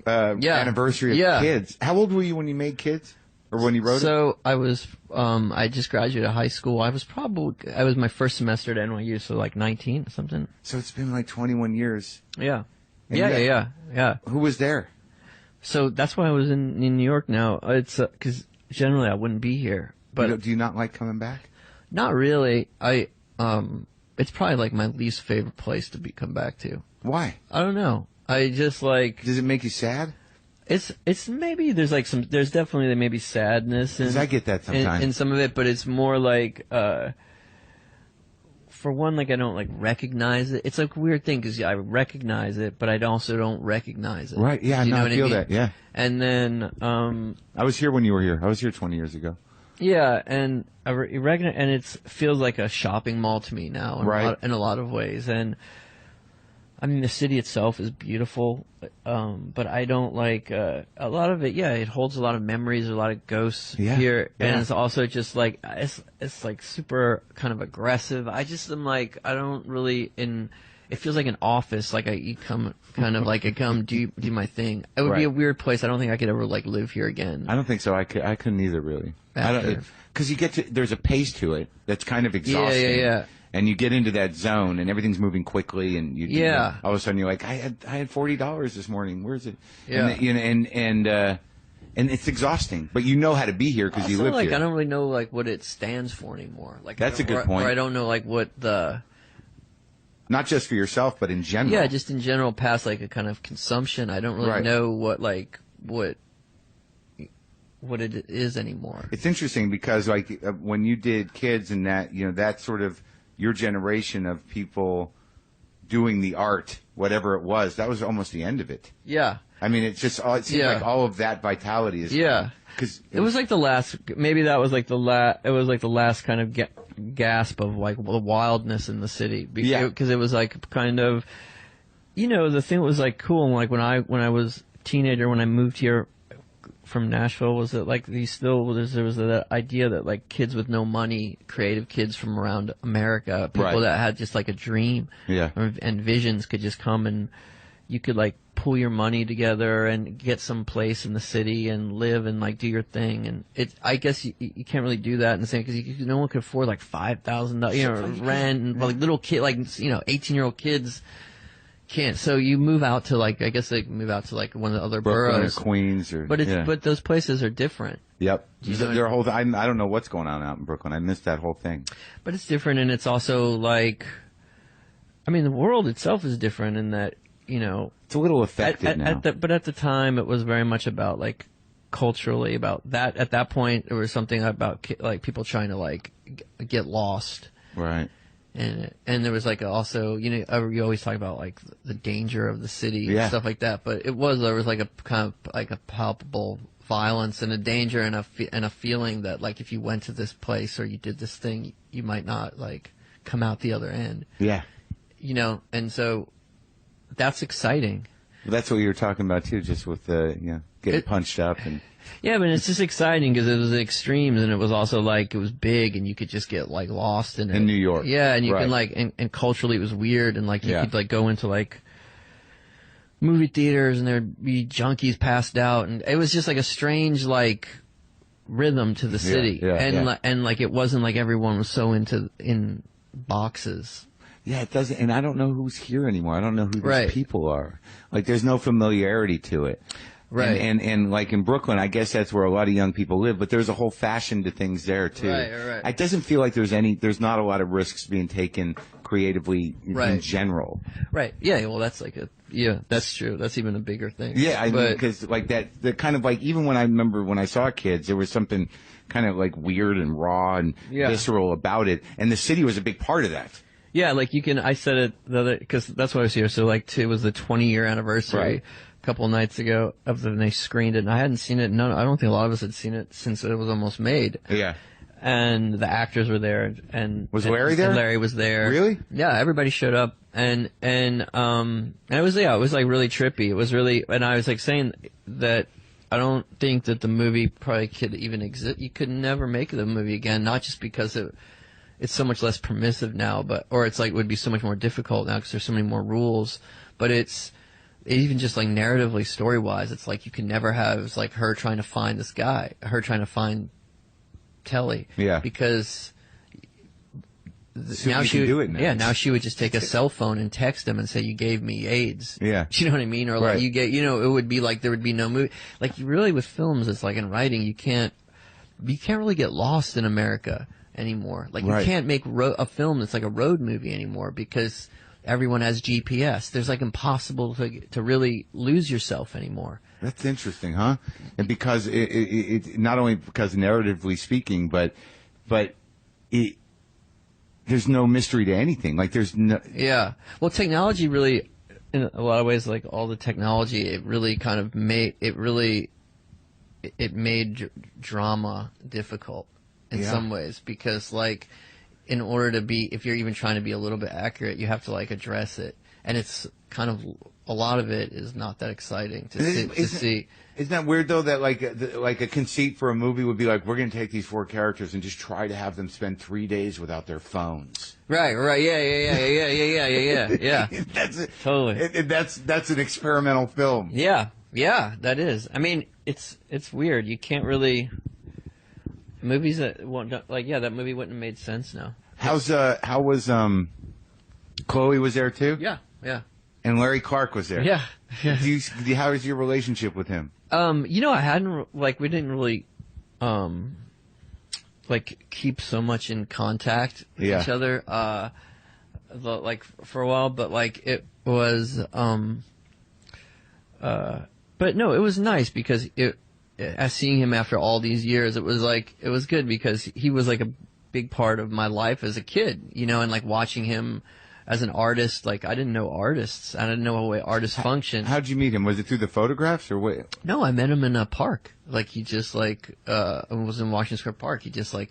anniversary of Kids. How old were you when you made Kids? Or when you wrote it? So I was, I just graduated high school. I was my first semester at NYU, so like 19 or something. So it's been like 21 years. Yeah. And Yeah. Who was there? So that's why I was in New York now. It's, cause generally I wouldn't be here. But do you not like coming back? Not really. It's probably like my least favorite place to come back to. Why? I don't know. I just like. Does it make you sad? It's maybe there's definitely maybe sadness. Because I get that sometimes. In some of it, but it's more like, for one, like I don't like recognize it. It's like a weird thing because I recognize it, but I also don't recognize it. Right. Yeah. I feel that. Yeah. And then, I was here when you were here. I was here 20 years ago. Yeah, and I recognize, and it feels like a shopping mall to me now, in a lot of ways. And I mean, the city itself is beautiful, but I don't like a lot of it. Yeah, it holds a lot of memories, a lot of ghosts here, and it's also just like it's like super kind of aggressive. I just am like I don't really it feels like an office. Like I come do my thing. It would be a weird place. I don't think I could ever like live here again. I don't think so. I couldn't either, really. Because there's a pace to it that's kind of exhausting. Yeah. And you get into that zone, and everything's moving quickly, and all of a sudden you're like, I had $40 this morning. Where is it? Yeah. And it's exhausting, but you know how to be here because you live here. I don't really know like what it stands for anymore. Like that's a good point. Or I don't know like what the. Not just for yourself, but in general. Yeah, just in general, past like a kind of consumption. I don't really know what it is anymore. It's interesting because like when you did Kids and that, that sort of your generation of people doing the art, whatever it was, that was almost the end of it. Yeah. I mean, it seems like all of that vitality is because it was like the last. Maybe that was like the last. It was like the last kind of gasp of like the wildness in the city. Because it was like kind of, the thing that was like cool. Like when I was a teenager, when I moved here from Nashville, was that like there was that idea that like kids with no money, creative kids from around America, people that had just like a dream, and visions could just come and you could like pull your money together and get some place in the city and live and like do your thing. And I guess you can't really do that in the same because no one could afford like $5,000, rent and like little kid, 18-year-old kids can't. So you move out to like, I guess they move out to like one of the other Brooklyn boroughs, or Queens, but those places are different. Yep. Their whole. I don't know what's going on out in Brooklyn. I missed that whole thing. But it's different, and it's also like, I mean, the world itself is different in that. It's a little affected now. But at the time, it was very much about like culturally about that. At that point, there was something about like people trying to like get lost, right? And there was like also you always talk about like the danger of the city and stuff like that. But there was like a kind of like a palpable violence and a danger and a feeling that like if you went to this place or you did this thing, you might not like come out the other end. Yeah. And so. That's exciting. Well, that's what you were talking about too, just with getting punched up and. Yeah, but it's just exciting because it was extremes and it was also like it was big and you could just get like lost in it. In New York. Yeah, and you can like and culturally it was weird and like you could like go into like movie theaters and there'd be junkies passed out and it was just like a strange like rhythm to the city and like it wasn't like everyone was so in boxes. Yeah, it doesn't, and I don't know who's here anymore. I don't know who these people are. Like, there's no familiarity to it. Right. And like in Brooklyn, I guess that's where a lot of young people live, but there's a whole fashion to things there, too. Right. It doesn't feel like there's not a lot of risks being taken creatively in general. Right. Yeah, well, that's like that's true. That's even a bigger thing. Yeah, I mean, because like the kind of like, even when I remember when I saw Kids, there was something kind of like weird and raw and visceral about it, and the city was a big part of that. Yeah, like I said it the other, because that's why I was here. So like it was the 20-year anniversary a couple of nights ago of when they screened it, and I hadn't seen it. I don't think a lot of us had seen it since it was almost made. Yeah. And the actors were there, and was Larry there? And Larry was there. Really? Yeah, everybody showed up, and it was like really trippy. It was really, and I was like saying that I don't think that the movie probably could even exist. You could never make the movie again, not just because it's so much less permissive now, or it's like would be so much more difficult now because there's so many more rules. But it's even just like narratively, story wise, it's like you can never have it's like her trying to find this guy, her trying to find Telly, because so now she would do it now. Yeah, now she would just take a cell phone and text him and say, "You gave me AIDS." Yeah, you know what I mean? Or like it would be like there would be no movie. Like really with films, it's like in writing, you can't really get lost in America anymore. Like you can't make a film that's like a road movie anymore because everyone has GPS. There's like impossible to really lose yourself anymore. That's interesting, huh? And because it not only because narratively speaking, but there's no mystery to anything. Like there's no. Yeah. Well, technology really, in a lot of ways, like all the technology, it really kind of made drama difficult in some ways because like in order to be, if you're even trying to be a little bit accurate, you have to like address it, and it's kind of a lot of it is not that exciting to see. Isn't that weird though that like a conceit for a movie would be like, we're going to take these 4 characters and just try to have them spend 3 days without their phones. Right. Yeah. That's it. Totally. That's an experimental film. Yeah, that is. I mean, it's weird. You can't really movies that that movie wouldn't have made sense now. How was Chloe was there too? Yeah. And Larry Clark was there. Yeah. How is your relationship with him? I hadn't we didn't really keep so much in contact with each other for a while, but it was but no, it was nice because seeing him after all these years, it was good because he was like a big part of my life as a kid, and watching him as an artist, I didn't know artists. I didn't know the way artists function. How'd you meet him? Was it through the photographs or what? No, I met him in a park. He just was in Washington Square Park. He just I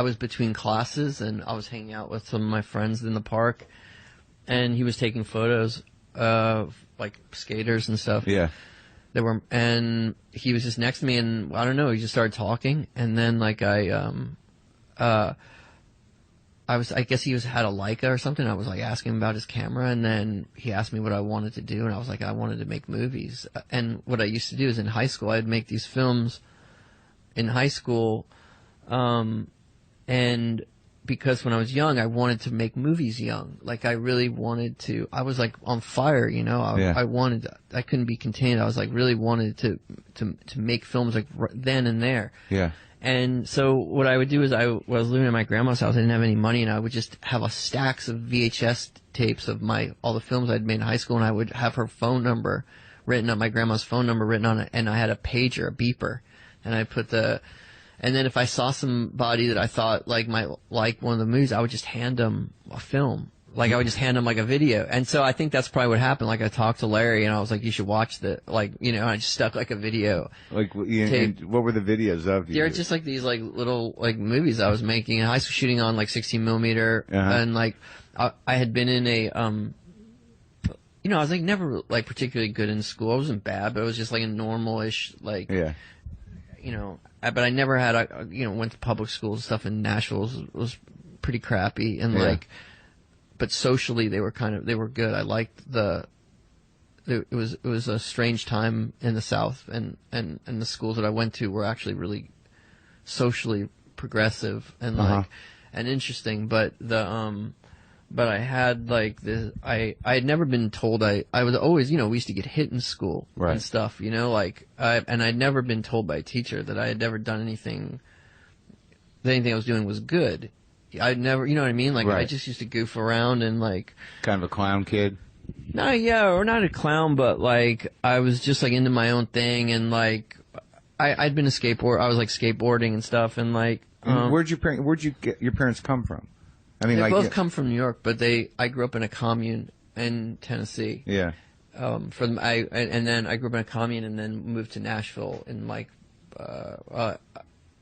was between classes and I was hanging out with some of my friends in the park, and he was taking photos of skaters and stuff. Yeah. And he was just next to me, and I don't know, he just started talking, and then I guess he had a Leica or something. I was asking him about his camera, and then he asked me what I wanted to do, and I was like, I wanted to make movies. And what I used to do is in high school, I'd make these films in high school, and because when I was young, I wanted to make movies young. I really wanted to. I was on fire, I couldn't be contained. I was really wanted to make films then and there. Yeah. And so what I would do is I was living at my grandma's house. I didn't have any money, and I would just have stacks of VHS tapes of all the films I'd made in high school, and I would have her phone number written on, my grandma's phone number written on it, and I had a pager, a beeper, and I put and then if I saw somebody that I thought might like one of the movies, I would just hand them a film. I would just hand him a video. And so I think that's probably what happened. I talked to Larry and I was like, you should watch I just stuck a video. What were the videos of? They're just these little movies I was making in high school, shooting on 16 millimeter. And I had been in a, I was never particularly good in school. I wasn't bad, but it was just a normal-ish, but I never had, went to public schools and stuff in Nashville. Was pretty crappy. And but socially they were good. I liked it was a strange time in the South, and the schools that I went to were actually really socially progressive and and interesting. But but I had I had never been told I was always, we used to get hit in school and stuff, and I'd never been told by a teacher that I had never done anything I was doing was good. I'd never, you know what I mean? I just used to goof around and kind of a clown kid. No, yeah, or not a clown, but I was just into my own thing, and I'd been a skateboard. I was skateboarding and stuff, and where'd you get your parents come from? I mean, they both come from New York, but I grew up in a commune in Tennessee. Yeah. And then I grew up in a commune, and then moved to Nashville in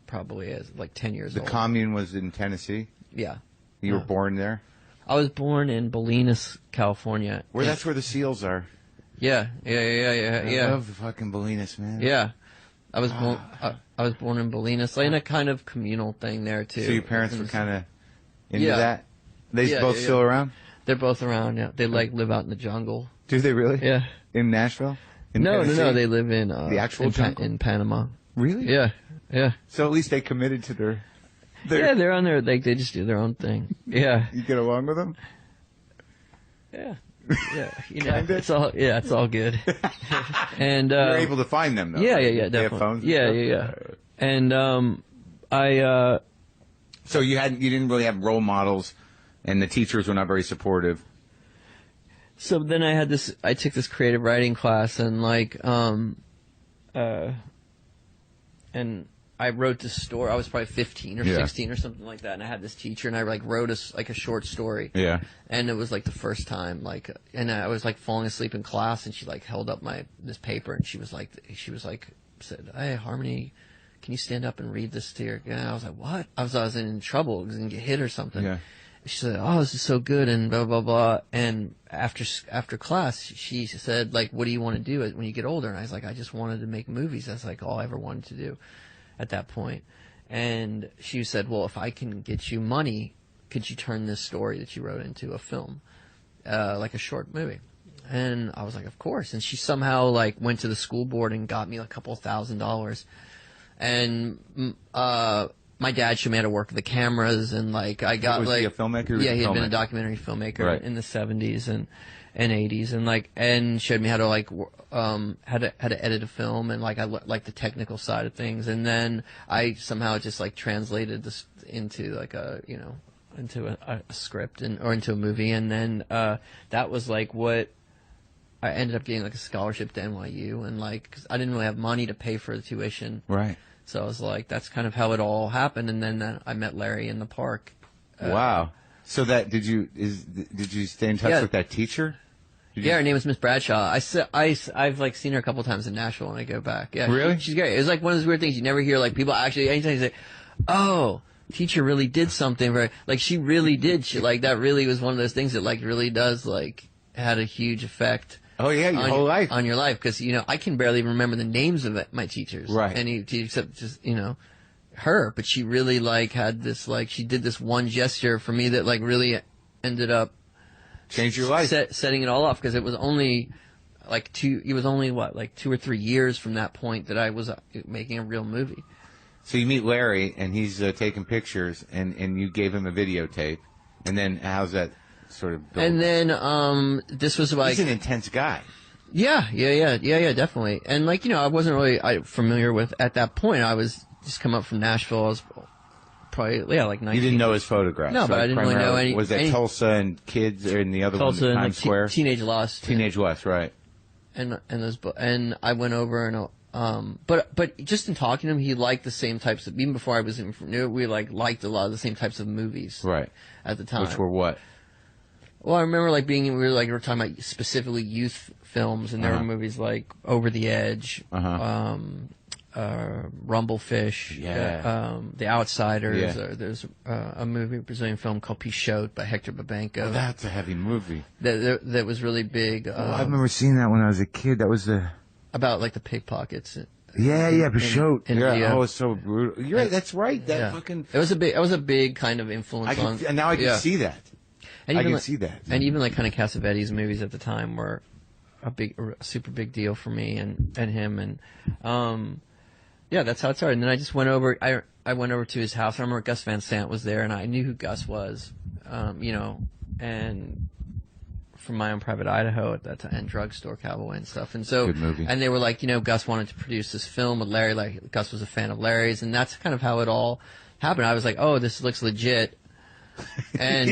probably as 10 years old. The commune was in Tennessee? Yeah. You were born there? I was born in Bolinas, California. That's where the seals are. Yeah. I love the fucking Bolinas, man. Yeah. I was born in Bolinas, in a kind of communal thing there too. So your parents were kind of into that? They both still around? They're both around, yeah. They live out in the jungle. Do they really? Yeah. In Nashville? No, they live in the actual jungle? In Panama. Really? Yeah. Yeah. So at least they committed to their yeah, they're on there. They just do their own thing. Yeah. You get along with them? Yeah. Yeah. It's all good. And you're able to find them though. Yeah, right? yeah, definitely. They have phones. Yeah. And so you didn't really have role models, and the teachers were not very supportive. So then I took this creative writing class, and and I wrote this story. I was probably 15 or 16 or something like that, and I had this teacher, and I wrote a short story. Yeah. And it was the first time, and I was falling asleep in class, and she held up this paper, and she said, "Hey, Harmony, can you stand up and read this to your?" And I was like, "What?" I was in trouble because I didn't get hit or something. Yeah. she said, "Oh, this is so good," and blah blah blah. And after class, she said, like, "What do you want to do when you get older?" And I was like, "I just wanted to make movies. That's like all I ever wanted to do at that point." And she said, "Well, if I can get you money, could you turn this story that you wrote into a film, like a short movie?" And I was like, "Of course." And she somehow like went to the school board and got me a couple $1,000. And my dad showed me how to work the cameras, and like I got was he a filmmaker? Yeah, he had been a documentary filmmaker in the 70s and 80s, and showed me how to like how to edit a film, and like I like the technical side of things. And then I somehow just like translated this into like into a script or into a movie, and then that was like what I ended up getting like a scholarship to NYU, and like 'cause I didn't really have money to pay for the tuition. Right. So I was like, that's kind of how it all happened. And then I met Larry in the park. Wow. So that did you stay in touch with that teacher? Her name was Miss Bradshaw. I've like seen her a couple times in Nashville when I go back. Yeah, really? She's great. It was like one of those weird things you never hear. Like people actually anytime you say, "Oh, teacher really did something," very like she really did. She like that really was one of those things that like really does like had a huge effect. Oh yeah, your whole life. On your life, because I can barely remember the names of my teachers. Right. Except just her, but she really like had this like she did this one gesture for me that like really ended up changed your life, setting it all off, because it was only like 2 or 3 years from that point that I was making a real movie. So you meet Larry and he's taking pictures, and you gave him a videotape, and then how's that sort of built? And then this was like he's an intense guy. Yeah, definitely. And like I wasn't really familiar with at that point. I was just come up from Nashville. I was probably like 19. You didn't know his photographs. No, but I didn't really know any. Was that Tulsa and Kids, or in the other Tulsa one, and Times Square? Teenage Lost. Teenage West, right? And I went over and but just in talking to him, he liked the same types of, even before I was even knew it, we liked a lot of the same types of movies. Right. At the time. Which were what? Well, I remember we were talking about specifically youth films, and there were movies like Over the Edge, Rumblefish, The Outsiders. Yeah. There's a movie, a Brazilian film called Pichote by Hector Babenco. Oh, that's a heavy movie. That was really big. I remember seeing that when I was a kid. That was about like the pickpockets. Pichote. Yeah, oh, it's so brutal. You're right. That's right. That fucking. It was a big kind of influence on. And now I can see that. And I can see that. And even like kind of Cassavetes movies at the time were a super big deal for me and him, and that's how it started. And then I just went over. I went over to his house. I remember Gus Van Sant was there, and I knew who Gus was, and from My Own Private Idaho at that time, and Drugstore Cowboy and stuff. And so, good movie. And they were like, Gus wanted to produce this film with Larry. Like Gus was a fan of Larry's, and that's kind of how it all happened. I was like, oh, this looks legit. And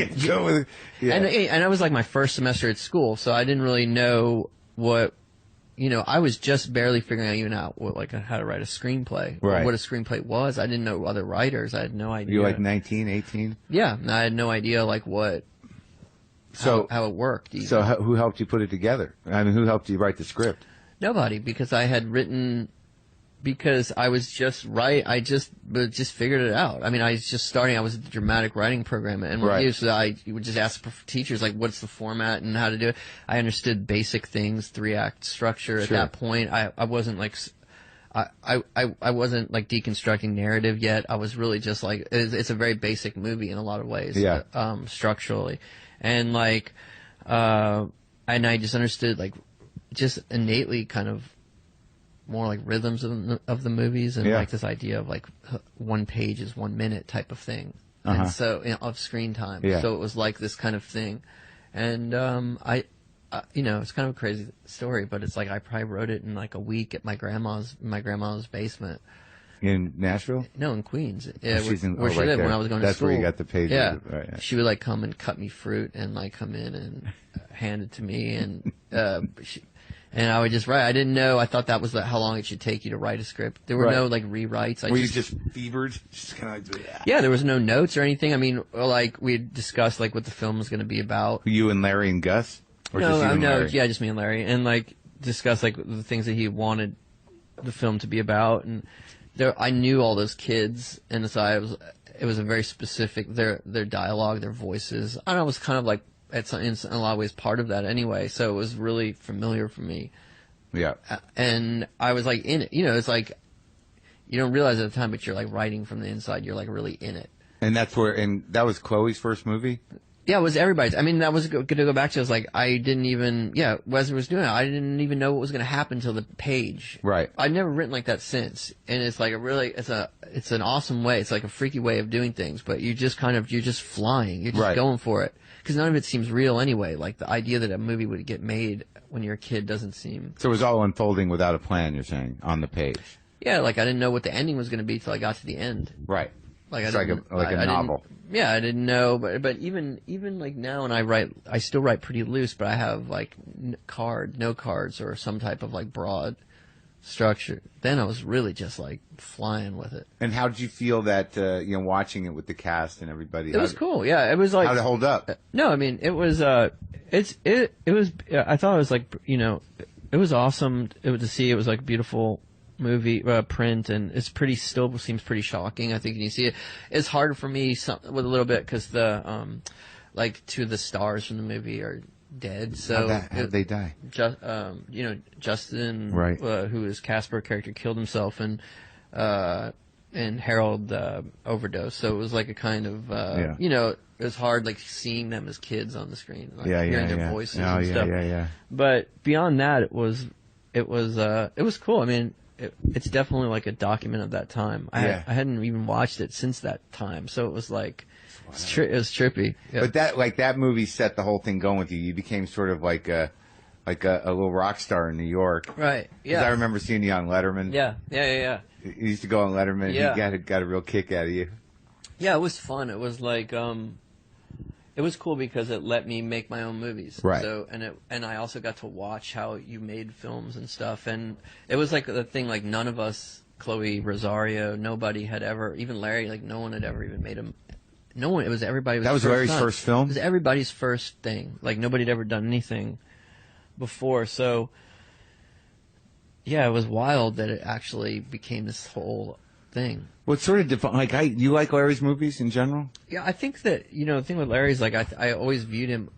and I was like my first semester at school, so I didn't really know what I was just barely figuring out how to write a screenplay, right. What a screenplay was. I didn't know other writers. I had no idea. You were like 19, 18? Yeah, I had no idea like how it worked. Even. So who helped you put it together? I mean, who helped you write the script? Nobody, because I had written. Because I was just I just figured it out. I mean, I was just starting. I was at the dramatic writing program at NYU, so I would just ask teachers like, "What's the format and how to do it?" I understood basic things, 3-act structure. At that point, I wasn't like, I wasn't like deconstructing narrative yet. I was really just like, it's a very basic movie in a lot of ways, structurally, and like, and I just understood like, just innately kind of. More like rhythms of the movies, and like this idea of like 1 page is 1 minute type of thing, and so of screen time. So it was like this kind of thing, and it's kind of a crazy story, but it's like I probably wrote it in like a week at my grandma's basement. In Nashville? No, in Queens. Yeah, where she lived there. when I was going to school. That's where you got the page. Yeah. Right. She would like come and cut me fruit and like come in and hand it to me, and and I would just write. I didn't know. I thought that was how long it should take you to write a script. There were no like rewrites. Were you just fevered? Just kind of like, yeah, there was no notes or anything. I mean, like we discussed like what the film was going to be about. You and Larry and Gus? Or no, just you and Larry? Yeah, just me and Larry, and like discuss like the things that he wanted the film to be about, and I knew all those kids, and so it was a very specific, their dialogue, their voices. I don't know, it was kind of like, in a lot of ways, part of that anyway, so it was really familiar for me. Yeah. And I was like in it, you know, it's like, you don't realize at the time, but you're like writing from the inside, you're like really in it. And that was Chloe's first movie? Yeah, it was everybody's. I mean, that was going to go back to, I was like, I didn't even, Wesley was doing it. I didn't even know what was going to happen until the page. Right. I've never written like that since. And it's like it's an awesome way. It's like a freaky way of doing things, but you're just flying. You're just going for it. Because none of it seems real anyway. Like the idea that a movie would get made when you're a kid doesn't seem. So it was all unfolding without a plan, you're saying, on the page. Yeah, like I didn't know what the ending was going to be till I got to the end. Right. Like it's like a novel. Yeah, I didn't know, but even like now when I write, I still write pretty loose, but I have like no cards or some type of like broad structure. Then I was really just like flying with it. And how did you feel that watching it with the cast and everybody? It was cool. Yeah, it was like, how'd it hold up? No, I mean it was it was, I thought it was like, it was awesome to see. It was like beautiful movie print, and it's still seems pretty shocking. I think when you see it, it's hard for me with a little bit because the like two of the stars from the movie are dead. So how'd they die? Justin, right, who is Casper character, killed himself, and Harold overdosed. So it was like a kind of it was hard like seeing them as kids on the screen, like hearing their voices and stuff. But beyond that, it was cool. I mean, it's definitely like a document of that time. I hadn't even watched it since that time, so it was like it was trippy. Yeah. But that movie set the whole thing going with you. You became sort of like a little rock star in New York, right? Yeah. I remember seeing you on Letterman. Yeah. You used to go on Letterman. Yeah. He got a real kick out of you. Yeah, it was fun. It was like it was cool because it let me make my own movies. Right. So and I also got to watch how you made films and stuff. And it was like the thing, like none of us, Chloe, Rosario, nobody had ever, even Larry, like no one had ever even made a. No one. It was everybody. That was Larry's first film. It was everybody's first thing. Like nobody had ever done anything before. So yeah, it was wild that it actually became this whole thing. What sort of you like Larry's movies in general? Yeah, I think that the thing with Larry is like I always viewed him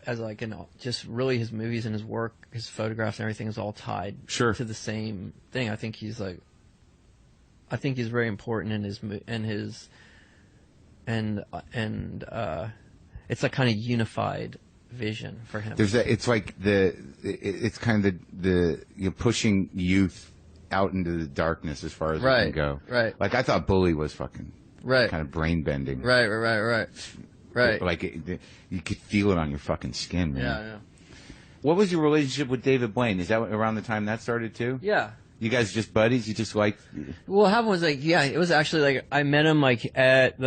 as like just really his movies and his work, his photographs and everything is all tied to the same thing. I think he's very important in his it's a kind of unified vision for him. It's like it's kind of the pushing youth out into the darkness as far as it can go. Right. Like I thought Bully was fucking kind of brain bending. Right. Like you could feel it on your fucking skin, man. Yeah. What was your relationship with David Blaine? Is that around the time that started too? Yeah. You guys just buddies? You just like? Well, what happened was it was actually like I met him like at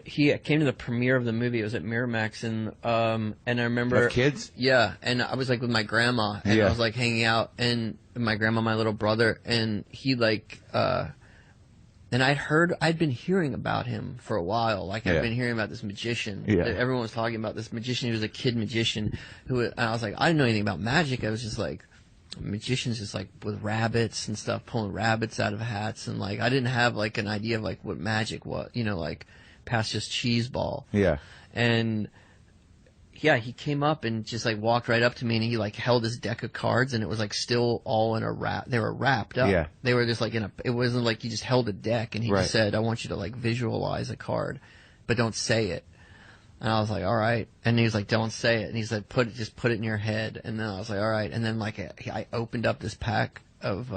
he came to the premiere of the movie. It was at Miramax, and I remember kids. Yeah, and I was like with my grandma, and I was like hanging out, and my grandma, my little brother, and he like and I'd been hearing about him for a while. Like I'd been hearing about this magician. Yeah. Everyone was talking about this magician. He was a kid magician and I was like, I didn't know anything about magic. I was just like, magicians just like with rabbits and stuff, pulling rabbits out of hats, and like I didn't have like an idea of like what magic was, like past just cheese ball. Yeah. And he came up and just like walked right up to me, and he like held his deck of cards, and it was like still all in a wrap. They were wrapped up. Yeah. They were just like it wasn't like he just held a deck and he just said, I want you to like visualize a card, but don't say it. And I was like, all right. And he was like, don't say it. And he said, just put it in your head. And then I was like, all right. And then like I opened up this pack of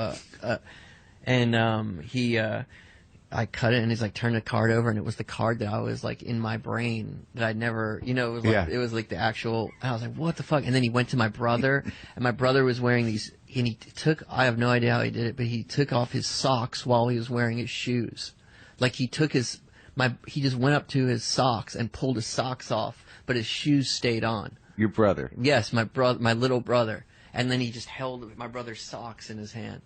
I cut it, and he's like, turn the card over, and it was the card that I was like in my brain that I'd never, it was like, it was like the actual. I was like, what the fuck? And then he went to my brother, and my brother was wearing these, and he took. I have no idea how he did it, but he took off his socks while he was wearing his shoes. Like he took he just went up to his socks and pulled his socks off, but his shoes stayed on. Your brother? Yes, my little brother. And then he just held my brother's socks in his hand.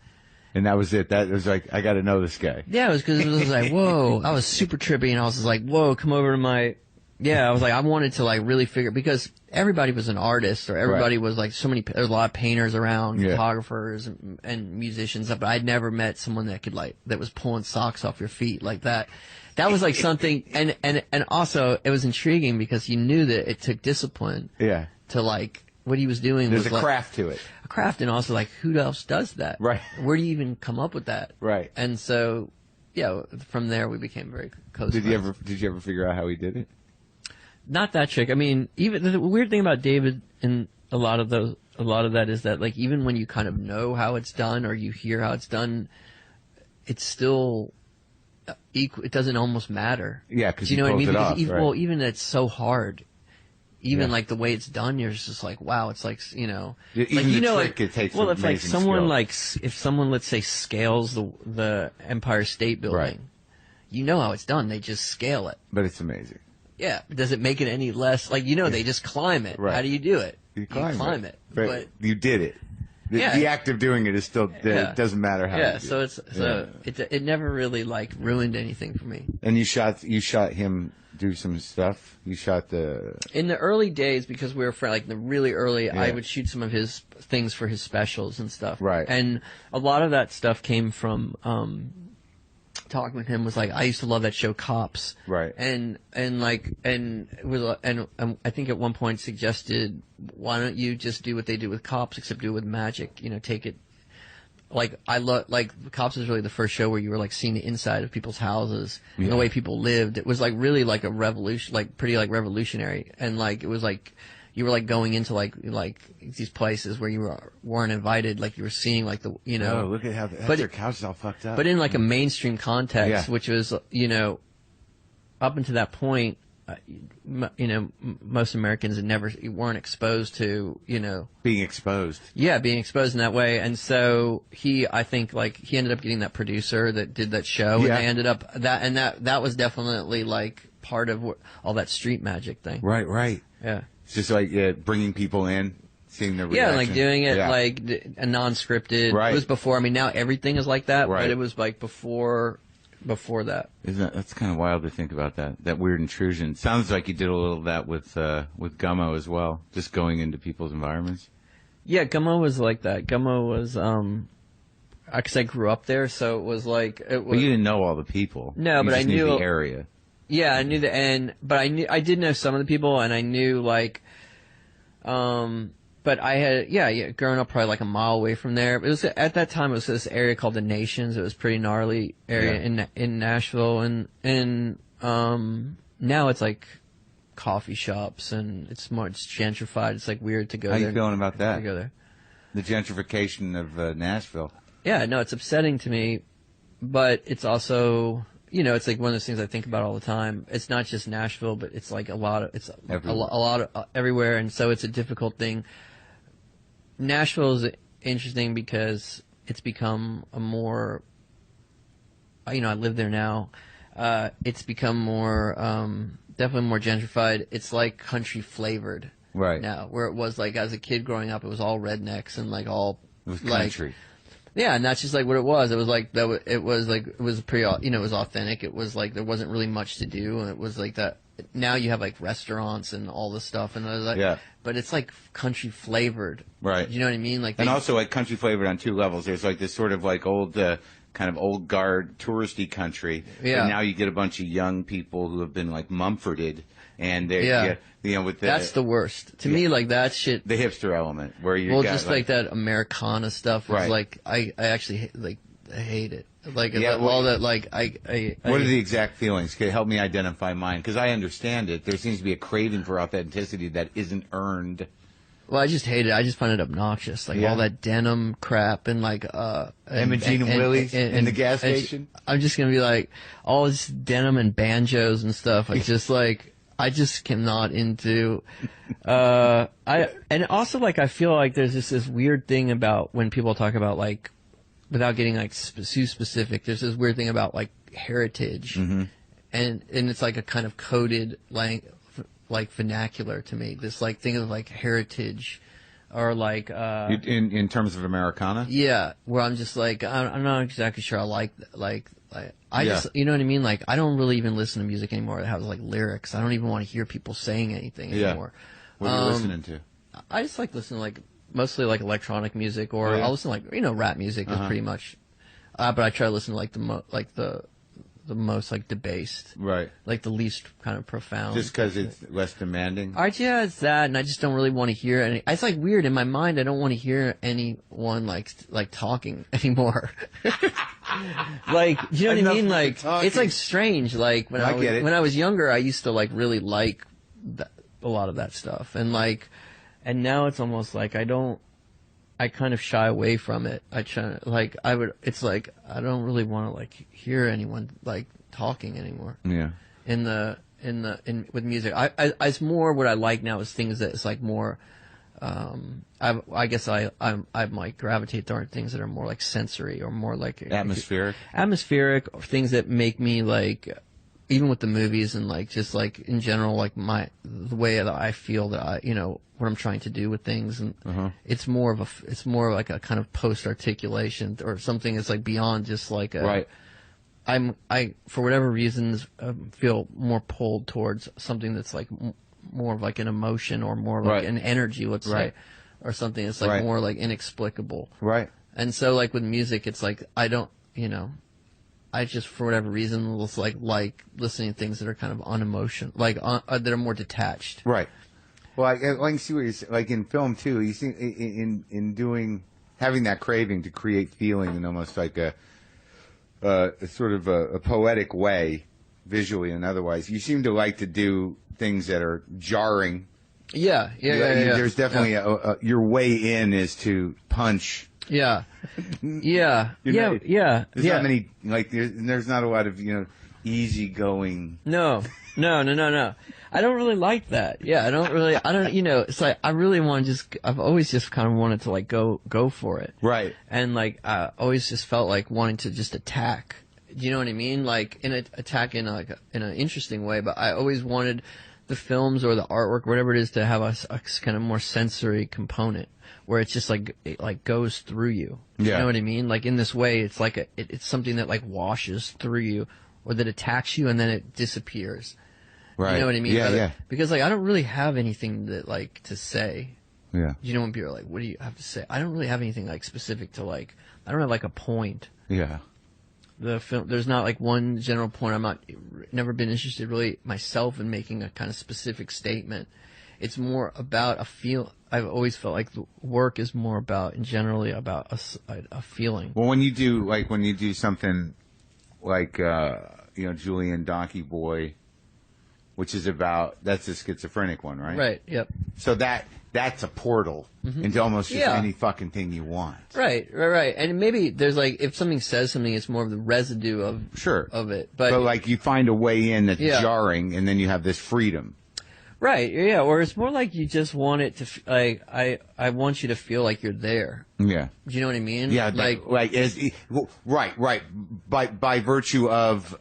And that was it. That was like, I got to know this guy. Yeah, it was because it was like, whoa. I was super trippy, and I was just like, whoa, come over to my Yeah, I was like, I wanted to like really figure, because everybody was an artist, or everybody was like there's a lot of painters around, photographers and musicians, but I'd never met someone that could that was pulling socks off your feet like that. That was like something, and also it was intriguing because you knew that it took discipline. Yeah. To like, what he was doing was a craft to it. A craft, and also like, who else does that? Right. Where do you even come up with that? Right. And so, yeah, from there we became very close. Did you ever figure out how he did it? Not that trick. I mean, even the weird thing about David and a lot of that is that like, even when you kind of know how it's done or you hear how it's done, it's still equal. It doesn't almost matter. Yeah, because you know what I mean. Because even it's so hard. Even like the way it's done, you're just like, wow. It's like, you know, even the trick, it takes. Well, if like someone skill. if someone, let's say, scales the Empire State Building, you know how it's done. They just scale it. But it's amazing. Yeah. Does it make it any less? Like, you know, they just climb it. Right. How do you do it? You climb it. But you did it. The act of doing it is still. It doesn't matter how. Yeah. So it never really like ruined anything for me. And you shot him do some stuff. You shot in the early days, because we were like the really early. I would shoot some of his things for his specials and stuff. Right. And a lot of that stuff came from talking with him. Was like, I used to love that show Cops. Right. And I think at one point suggested, why don't you just do what they do with Cops, except do it with magic? You know, take it. Like, I love, like, Cops is really the first show where you were, like, seeing the inside of people's houses and the way people lived. It was, like, really, like, a revolution, like, pretty, like, revolutionary. And, like, it was, like, you were, like, going into, like, these places where you weren't invited. Like, you were seeing, like, you know. Oh, look at how their couch is all fucked up. But in, like, a mainstream context, which was, you know, up until that point, you know, most Americans weren't exposed to, you know, being exposed. Yeah, being exposed in that way. And so I think like he ended up getting that producer that did that show, and they ended up that was definitely like part of all that street magic thing. Right. Yeah. It's just like bringing people in, seeing their reaction. Yeah, like doing it like a non-scripted. Right. It was before. I mean, now everything is like that, but it was like before that. That's kind of wild to think about that weird intrusion. Sounds like you did a little of that with Gummo as well, just going into people's environments. Yeah, Gummo was like that. Gummo was because I grew up there, so it was like But you didn't know all the people. No, but I knew the area. Yeah, I knew but I did know some of the people, and I knew like but I had, growing up probably like a mile away from there. It was at that time. It was this area called the Nations. It was a pretty gnarly area in Nashville, and now it's like coffee shops, and it's gentrified. It's like weird to go there. How you feeling about that? To go there. The gentrification of Nashville. Yeah, no, it's upsetting to me, but it's also, you know, it's like one of those things I think about all the time. It's not just Nashville, but it's like a lot of everywhere, and so it's a difficult thing. Nashville is interesting because it's become a more, you know, I live there now. It's become more, definitely more gentrified. It's like country flavored now, where it was like as a kid growing up, it was all rednecks and like all it was country. Yeah, and that's just like what it was. It was like that. It was pretty, you know, it was authentic. It was like there wasn't really much to do, and it was like that. Now you have like restaurants and all this stuff, and it was like, but it's like country flavored, right? You know what I mean? Like, and also like country flavored on two levels. There's like this sort of like old, kind of old guard touristy country. Yeah. And now you get a bunch of young people who have been like Mumforded, and they, you know, with that's the worst to me. Like that shit, the hipster element where you just like that Americana stuff. Is like I actually like I hate it. Like all that, like What are the exact feelings? Can you help me identify mine? Because I understand it. There seems to be a craving for authenticity that isn't earned. Well, I just hate it. I just find it obnoxious. Like all that denim crap and like Imogene and Willie's in the gas station. I'm just gonna be like all this denim and banjos and stuff. I just like I just cannot into. And also like I feel like there's just this weird thing about when people talk about like. Without getting like too specific, there's this weird thing about like heritage, and it's like a kind of coded like vernacular to me. This like thing of like heritage, or like in terms of Americana. Yeah, where I'm just like I'm not exactly sure I like I just, you know what I mean? Like, I don't really even listen to music anymore that has like lyrics. I don't even want to hear people saying anything anymore. What are you listening to? I just like listening to like mostly like electronic music, or I'll listen to like rap music is pretty much. But I try to listen to like the most like debased, right? Like the least kind of profound. Just because it's less demanding. Yeah, it's that, and I just don't really want to hear any. It's like weird in my mind. I don't want to hear anyone like talking anymore. Like, do you know what I mean? Like, it's like strange. Like when I was younger, I used to like really like a lot of that stuff, and now it's almost like I kind of shy away from it. It's like I don't really want to like hear anyone like talking anymore. Yeah. With music, it's more what I like now is things that it's like more. I guess I might gravitate toward things that are more like sensory or more like atmospheric, or things that make me like, even with the movies and like just like in general, like the way that I feel that what I'm trying to do with things, and it's more like a kind of post articulation or something that's like beyond just like a right. I for whatever reasons feel more pulled towards something that's like more of like an emotion or more like an energy, let's say, or something that's like more like inexplicable. Right. And so like with music, it's like I don't, I just for whatever reason was like listening to things that are kind of unemotional, like that are more detached. Right. Well, I can see what you're saying. Like in film too, you see in having that craving to create feeling in almost like a sort of a poetic way, visually and otherwise. You seem to like to do things that are jarring. Yeah. There's definitely your way in is to punch. Yeah. Yeah. There's not many, like, there's not a lot of, easygoing. No. I don't really like that. Yeah, it's like, I really want to I've always just kind of wanted to like go for it. Right. And like, I always just felt like wanting to just attack. Do you know what I mean? Like, attack in an interesting way, but I always wanted the films or the artwork, whatever it is, to have a kind of more sensory component where it's just like, it like goes through you. Yeah. You know what I mean? Like in this way, it's like it's something that like washes through you or that attacks you and then it disappears. Right. You know what I mean? Yeah. Because like I don't really have anything that like to say. Yeah. You know when people are like, what do you have to say? I don't really have anything like specific to like, I don't have like a point. Yeah. The film, there's not like one general point. Never been interested really myself in making a kind of specific statement. It's more about a feel. I've always felt like the work is more about, and generally about a feeling. Well, when you do something like, Julian Donkey Boy, which is that's the schizophrenic one, right? Right. Yep. So that's a portal into almost just any fucking thing you want. Right. And maybe there's like, if something says something, it's more of the residue of it. But like you find a way in that's jarring, and then you have this freedom. Right. Yeah. Or it's more like you just want it to like I want you to feel like you're there. Yeah. Do you know what I mean? Yeah. Right. By virtue of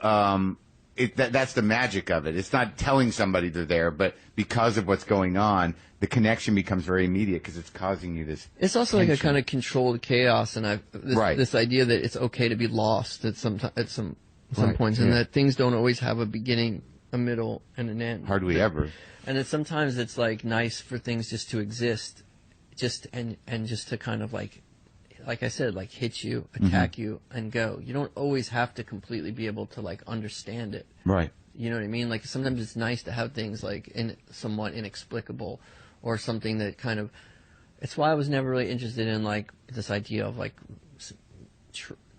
that's the magic of it. It's not telling somebody they're there, but because of what's going on, the connection becomes very immediate because it's causing you this. It's also tension. Like a kind of controlled chaos, and this idea that it's okay to be lost at some points, and that things don't always have a beginning, a middle, and an end. Hardly ever. And that sometimes it's like nice for things just to exist, and just to kind of like I said, like hit you, attack you, and go. You don't always have to completely be able to like understand it. Right. You know what I mean? Like sometimes it's nice to have things like somewhat inexplicable, or something that kind of. It's why I was never really interested in like this idea of like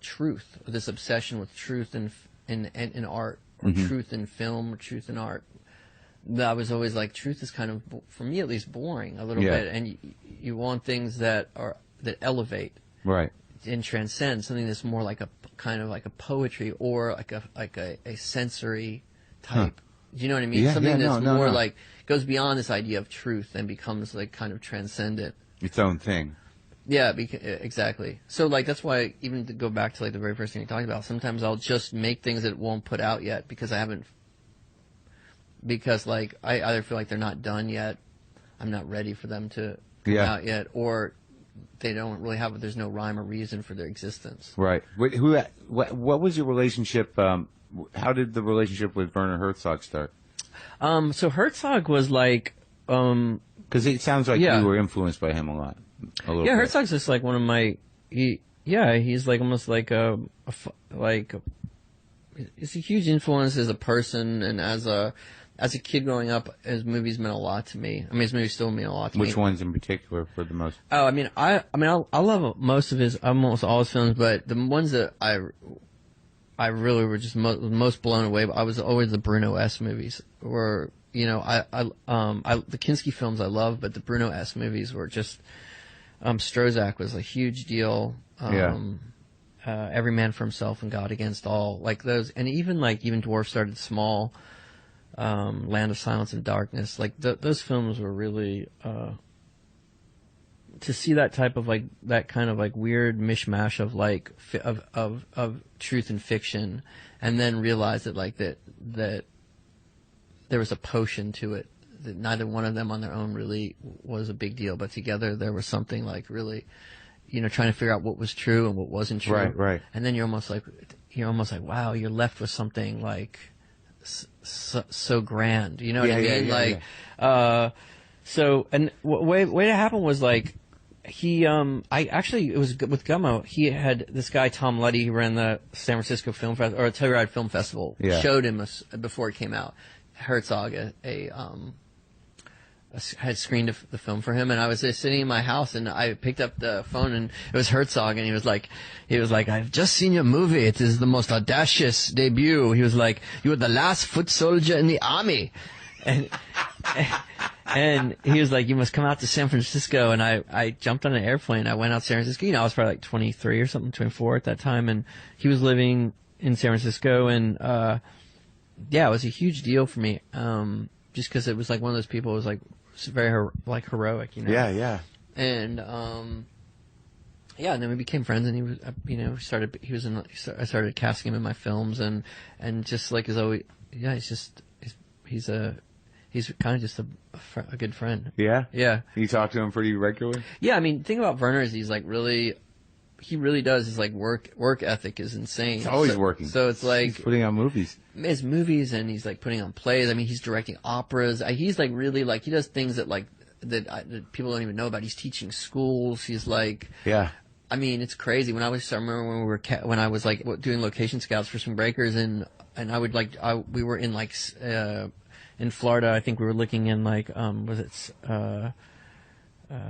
truth, or this obsession with truth in art, or truth in film, or truth in art. I was always like, truth is kind of, for me at least, boring a little bit, and you want things that elevate. Right. And transcend, something that's more like a kind of like a poetry, or like a sensory type. Do you know what I mean? Something that's more like goes beyond this idea of truth and becomes like kind of transcendent. Its own thing. Yeah, exactly. So like that's why, even to go back to like the very first thing you talked about, sometimes I'll just make things that won't put out yet because I like I either feel like they're not done yet, I'm not ready for them to come out yet, or they don't really have. There's no rhyme or reason for their existence. Right. What was your relationship? How did the relationship with Werner Herzog start? So Herzog was like, because it sounds like you were influenced by him a lot. A little bit. Herzog's just like one of my. He's like almost like it's a huge influence as a person and as a kid growing up. His movies meant a lot to me. I mean, his movies still mean a lot to me. Which ones in particular for the most? Oh, I love most of almost all his films, but the ones that I really were just most blown away by, I was always the Bruno S movies. Or the Kinski films I love, but the Bruno S movies were just. Strozak was a huge deal. Every Man for Himself and God Against All, like those, and even Dwarf Started Small, Land of Silence and Darkness, like those films were really to see that type of that kind of weird mishmash of of truth and fiction, and then realize that that there was a potion to it. That neither one of them on their own really was a big deal, but together there was something really, trying to figure out what was true and what wasn't true. Right. And then you're almost like, wow, you're left with something so grand. You know what I mean? So, and way it happened was it was with Gummo. He had this guy, Tom Luddy, who ran the San Francisco Film Festival, or Telluride Film Festival, showed him before it came out. Herzog, had screened the film for him, and I was just sitting in my house, and I picked up the phone, and it was Herzog, and he was like, I've just seen your movie. It is the most audacious debut. He was like, you were the last foot soldier in the army, and he was like, you must come out to San Francisco. And I jumped on an airplane. I went out to San Francisco. I was probably 23 or something, 24 at that time, and he was living in San Francisco, and it was a huge deal for me, just because it was one of those people who was very heroic, Yeah. And and then we became friends, and he was, I started casting him in my films, and just as always, he's kind of just a good friend. Yeah. Yeah. You talk to him pretty regularly? Yeah, I mean, the thing about Werner is he's he really does. His work ethic is insane. He's always working. So it's he's putting on movies. His movies, and he's putting on plays. I mean, he's directing operas. He's really he does things that that people don't even know about. He's teaching schools. He's yeah. I mean, it's crazy. I remember when I was doing location scouts for Swing Breakers, and I would we were in in Florida. I think we were looking in was it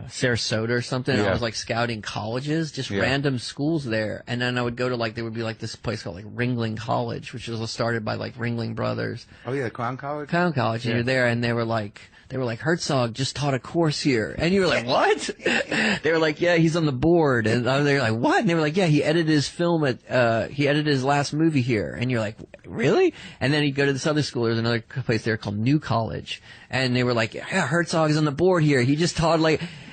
Sarasota or something. Yeah. I was scouting colleges, just random schools there, and then I would go to there would be this place called Ringling College, which was started by Ringling Brothers. Oh yeah, Clown College. Clown College, and you're there, and they were like Herzog just taught a course here, and you were like, what? They were like, yeah, he's on the board, and they were like, what? And they were like, yeah, he edited his film he edited his last movie here, and you're like, really? And then he'd go to this other school. There's another place there called New College, and they were like, yeah, Herzog is on the board here. He just taught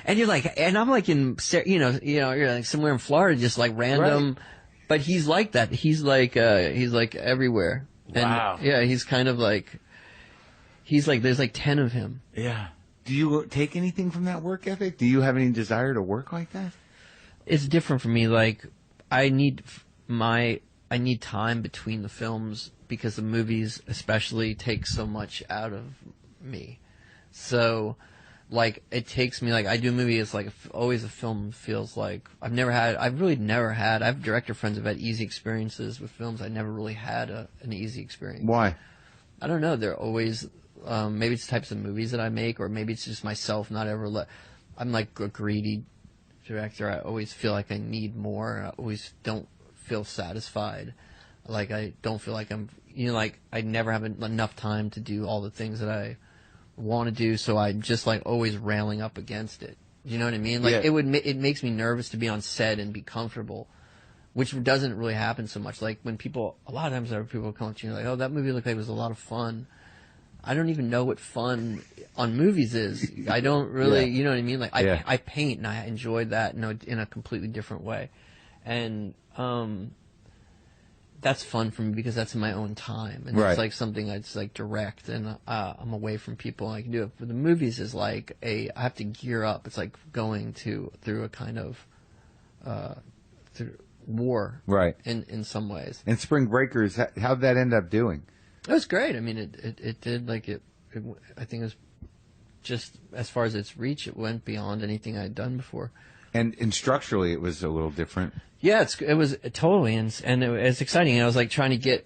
and you're like, and I'm in, you're somewhere in Florida, just random, right. But he's like that. He's he's everywhere. Wow. And, yeah, he's kind of he's there's 10 of him. Yeah. Do you take anything from that work ethic? Do you have any desire to work like that? It's different for me. I need time between the films, because the movies especially take so much out of me. So, it takes me, I do a movie, it's always a film feels I've really never had, I have director friends who've had easy experiences with films. I never really had an easy experience. Why? I don't know. They're always, maybe it's types of movies that I make, or maybe it's just myself not ever I'm a greedy director. I always feel like I need more. I always don't feel satisfied. I don't feel like I'm, I never have enough time to do all the things that I want to do, so I'm just always railing up against it. You know what I mean? Yeah. It makes me nervous to be on set and be comfortable, which doesn't really happen so much. When a lot of times there are people come up to you oh, that movie looked like it was a lot of fun. I don't even know what fun on movies is. I don't really, you know what I mean? I paint, and I enjoyed that in a completely different way. And that's fun for me because that's in my own time, and it's like something that's like direct, and I'm away from people, and I can do it. For the movies is like I have to gear up. It's like going through a kind of through war, in some ways. And Spring Breakers, how'd that end up doing? It was great. I mean, it did like it. I think it was just as far as its reach, it went beyond anything I'd done before. And structurally, it was a little different. Yeah, it was totally, and it's exciting. And I was like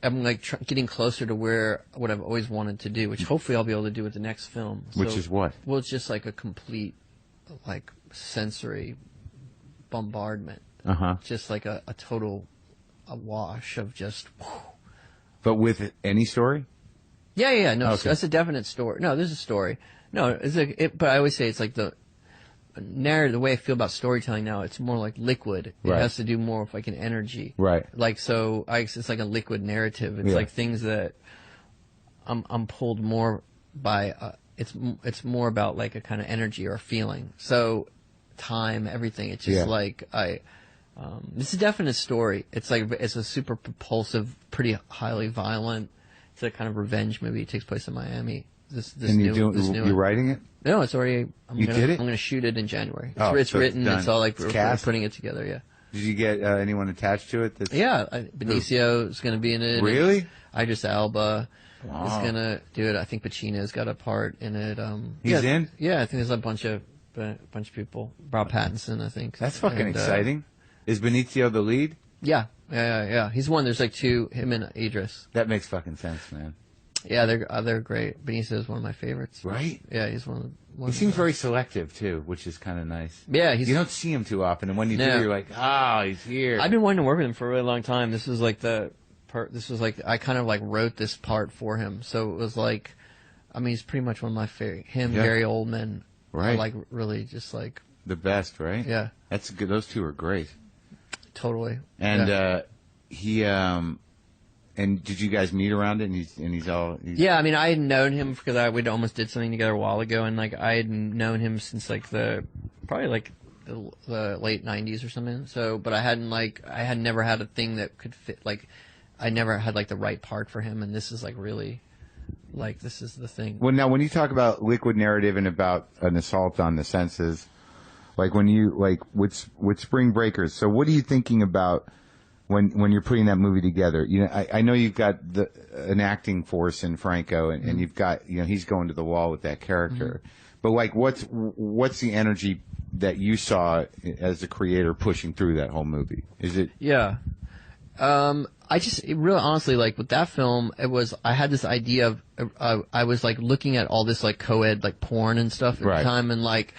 I'm like getting closer to what I've always wanted to do, which hopefully I'll be able to do with the next film. Which is what? Well, it's just like a complete, like sensory bombardment. Just like a total wash of just. Whew. But with any story? Yeah. No, that's a definite story. No, there's a story. No, but I always say it's like the narrative. The way I feel about storytelling now, it's more like liquid. It has to do more with like an energy. Right. Like it's like a liquid narrative. It's like things that I'm pulled more by. It's more about like a kind of energy or a feeling. So time, everything. It's just like this is a definite story. It's a super propulsive, pretty highly violent. It's a kind of revenge movie. It takes place in Miami. You're writing it? No, it's already. Did it? I'm going to shoot it in January. It's written. It's all like we're putting it together. Yeah. Did you get anyone attached to it? Benicio is going to be in it. Really? Idris Elba is going to do it. I think Pacino's got a part in it. He's in? Yeah, I think there's a bunch of people. Rob Pattinson, I think. That's fucking exciting. Is Benicio the lead? Yeah. He's one. There's like two, him and Idris. That makes fucking sense, man. Yeah, they're great. Benicio is one of my favorites. Right? Yeah, he's one. He seems very selective too, which is kind of nice. Yeah, you don't see him too often, and when you do, you're like, he's here. I've been wanting to work with him for a really long time. This was like I kind of like wrote this part for him, so it was like, I mean, he's pretty much one of my favorite. Gary Oldman, are like really just like the best, right? Yeah, that's good. Those two are great. Totally. And and did you guys meet around it? And he's yeah. I mean, I had known him because we almost did something together a while ago, and like I had known him since like probably like the late '90s or something. So, but I had never had a thing that could fit. Like, I never had like the right part for him, and this is like really, like this is the thing. Well, now when you talk about liquid narrative and about an assault on the senses, like when you with Spring Breakers. So, what are you thinking about? When you're putting that movie together, I know you've got an acting force in Franco, and you've got, he's going to the wall with that character. But like, what's the energy that you saw as a creator pushing through that whole movie? Is it? Yeah. Really honestly, like with that film, I had this idea of, I was like looking at all this like co-ed, like porn and stuff at the time, and like,